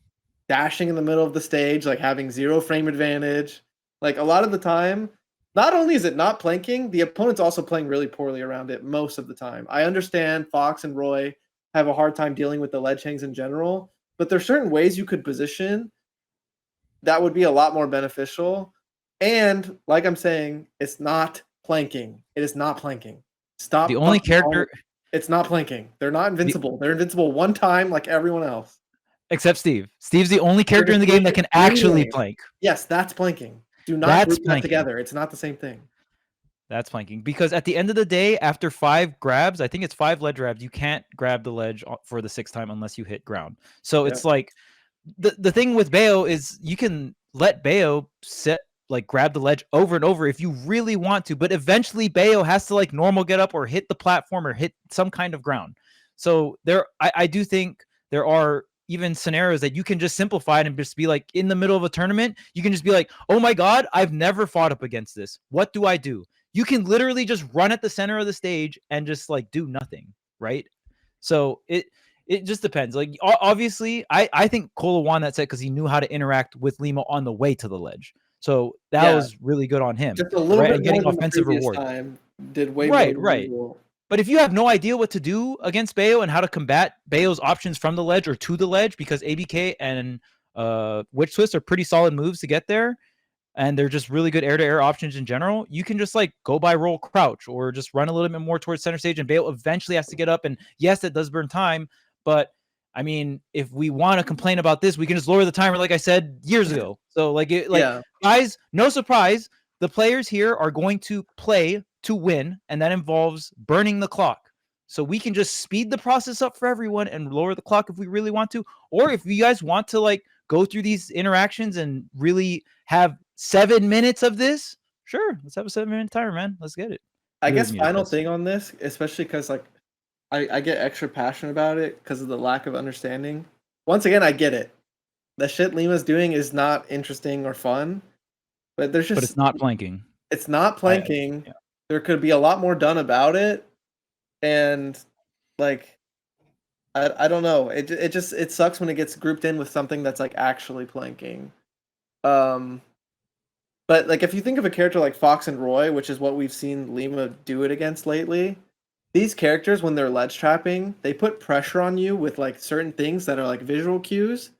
dashing in the middle of the stage, like having 0 frame advantage. Like a lot of the time, not only is it not planking, the opponent's also playing really poorly around it most of the time. I understand Fox and Roy have a hard time dealing with the ledge hangs in general, but there's certain ways you could position that would be a lot more beneficial. And like I'm saying, it's not planking. It is not planking. Stop. The only character. It's not planking. They're not invincible. They're invincible one time like everyone else. Except Steve. Steve's the only character in the game that can actually plank. Yes, that's planking. Do not group that together. It's not the same thing. That's planking. Because at the end of the day, after 5 grabs, I think it's 5 ledge grabs, you can't grab the ledge for the 6th time unless you hit ground. So it's like the thing with Bayo is you can let Bayo grab the ledge over and over if you really want to, but eventually Bayo has to like normal get up or hit the platform or hit some kind of ground. So I do think there are even scenarios that you can just simplify it and just be like, in the middle of a tournament, you can just be like, oh my God, I've never fought up against this. What do I do? You can literally just run at the center of the stage and just like do nothing, right? So it just depends. Like obviously, I think Cola won that set because he knew how to interact with Lima on the way to the ledge. So that was really good on him. Just a little bit and getting more offensive reward. Time did way more than usual. But if you have no idea what to do against Bayo and how to combat Bayo's options from the ledge or to the ledge, because ABK and Witch Twist are pretty solid moves to get there, and they're just really good air-to-air options in general, you can just like go by roll crouch or just run a little bit more towards center stage, and Bayo eventually has to get up. And yes, that does burn time, but I mean, if we want to complain about this, we can just lower the timer, like I said years ago. So guys, no surprise, the players here are going to play to win, and that involves burning the clock. So we can just speed the process up for everyone and lower the clock if we really want to. Or if you guys want to like go through these interactions and really have 7 minutes of this, sure, let's have a 7-minute timer, man. Let's get it. I guess final thing on this, especially because like I get extra passionate about it because of the lack of understanding. Once again, I get it. The shit Lima's doing is not interesting or fun, but there's just... But it's not planking. It's not planking. Yeah. There could be a lot more done about it. And like, I don't know. It sucks when it gets grouped in with something that's like actually planking. But like if you think of a character like Fox and Roy, which is what we've seen Lima do it against lately, these characters, when they're ledge trapping, they put pressure on you with like certain things that are like visual cues,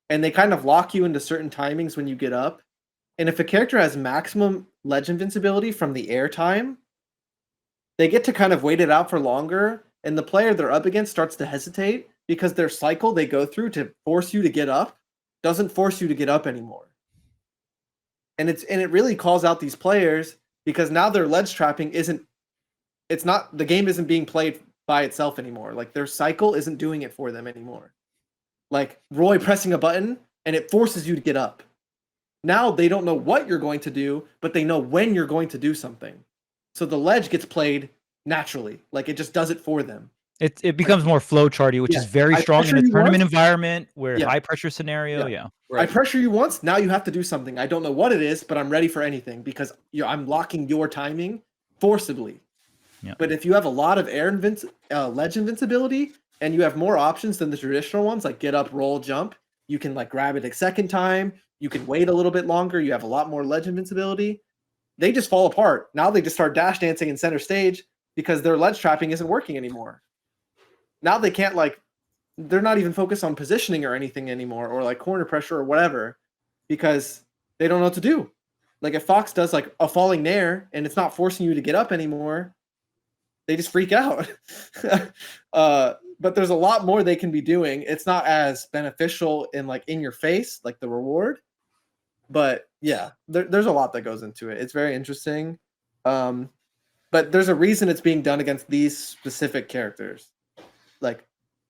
and they kind of lock you into certain timings when you get up. And if a character has maximum ledge invincibility from the air time, they get to kind of wait it out for longer, and the player they're up against starts to hesitate because their cycle they go through to force you to get up doesn't force you to get up anymore. And it really calls out these players because now their ledge trapping the game isn't being played by itself anymore. Like their cycle isn't doing it for them anymore. Like Roy pressing a button and it forces you to get up. Now they don't know what you're going to do, but they know when you're going to do something. So the ledge gets played naturally. Like it just does it for them. It becomes more flow charty, which is very strong in a tournament environment where high pressure scenario. Right. I pressure you once, now you have to do something. I don't know what it is, but I'm ready for anything because I'm locking your timing forcibly. Yeah. But if you have a lot of ledge invincibility and you have more options than the traditional ones, like get up, roll, jump, you can like grab it a second time. You can wait a little bit longer. You have a lot more ledge invincibility. They just fall apart. Now they just start dash dancing in center stage because their ledge trapping isn't working anymore. Now they can't they're not even focused on positioning or anything anymore, or like corner pressure or whatever, because they don't know what to do. Like if Fox does like a falling nair and it's not forcing you to get up anymore, they just freak out. But there's a lot more they can be doing. It's not as beneficial in your face, like the reward. But yeah, there's a lot that goes into it. It's very interesting. But there's a reason it's being done against these specific characters. Like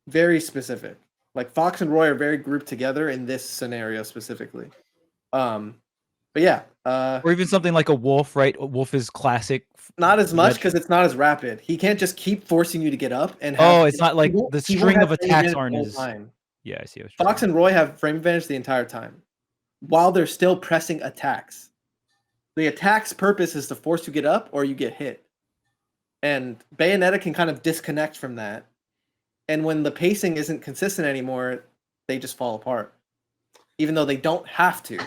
very specific. Like Fox and Roy are very grouped together in this scenario specifically. But But yeah, or even something like a wolf, right? A wolf is classic. Not as much ledge. because it's not as rapid. He can't just keep forcing you to get up and have. Oh, it's not like he won't- the he won't string of have frame attacks advantage aren't the whole as. time. Yeah, I see. What Fox and Roy have frame advantage the entire time, while they're still pressing attacks. The attack's purpose is to force you to get up or you get hit. And Bayonetta can kind of disconnect from that. And when the pacing isn't consistent anymore, they just fall apart. Even though they don't have to.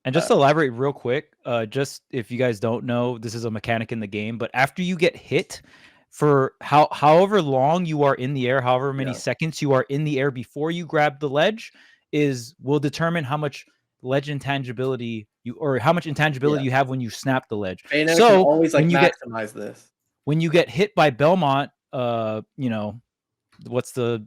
And just to elaborate real quick, just if you guys don't know, this is a mechanic in the game, but after you get hit, for however long you are in the air, however many seconds you are in the air before you grab the ledge, will determine how much ledge intangibility how much intangibility you have when you snap the ledge. Bayonetta So can always like when you maximize this. When you get hit by Belmont, you know, what's the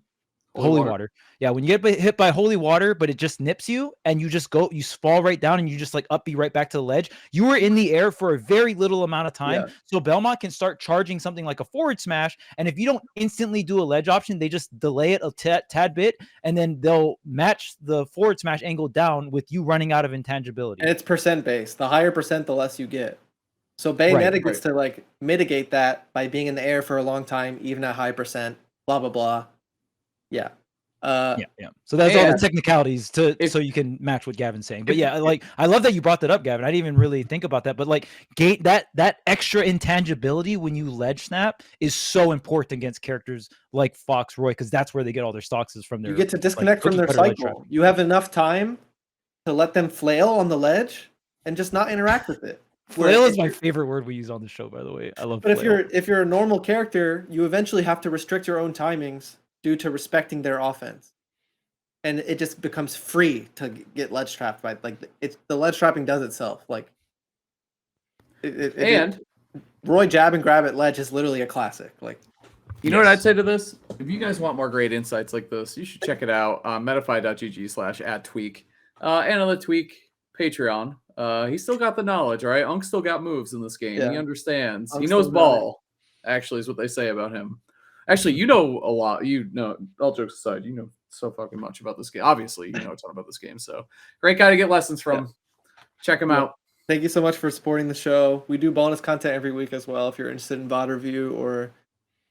holy water. Yeah, when you get hit by holy water, but it just nips you and you just you fall right down and you just like be right back to the ledge. You were in the air for a very little amount of time. Yeah. So Belmont can start charging something like a forward smash. And if you don't instantly do a ledge option, they just delay it a tad bit and then they'll match the forward smash angle down with you running out of intangibility. And it's percent based. The higher percent, the less you get. So Bayonetta gets to like mitigate that by being in the air for a long time, even at high percent, blah, blah, blah. Yeah. Yeah. So that's all the technicalities so you can match what Gavin's saying. But yeah, like I love that you brought that up, Gavin. I didn't even really think about that. But like that extra intangibility when you ledge snap is so important against characters like Fox, Roy, because that's where they get all their stocks is from their. You get to disconnect from their cycle. You have enough time to let them flail on the ledge and just not interact with it. Flail is my favorite word we use on the show, by the way. I love. But if you're a normal character, you eventually have to restrict your own timings due to respecting their offense, and it just becomes free to get ledge trapped by the ledge trapping does itself. Like, Roy jab and grab at ledge is literally a classic. Like, you know what I'd say to this? If you guys want more great insights like this, you should check it out on metafy.gg/@tweek and on the Tweek Patreon. He's still got the knowledge, right? Unk still got moves in this game. Yeah. He understands. He knows ball. Actually, is what they say about him. Actually, you know a lot. You know, all jokes aside, you know so fucking much about this game. Obviously, you know a ton about this game. So, great guy to get lessons from. Yeah. Check him out. Thank you so much for supporting the show. We do bonus content every week as well. If you're interested in VOD review or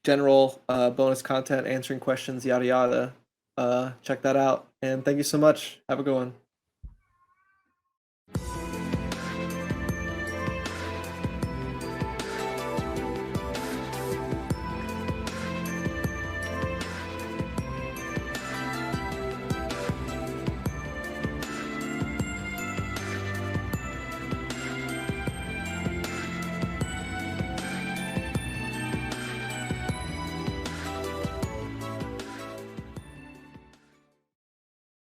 general bonus content, answering questions, yada yada, check that out. And thank you so much. Have a good one.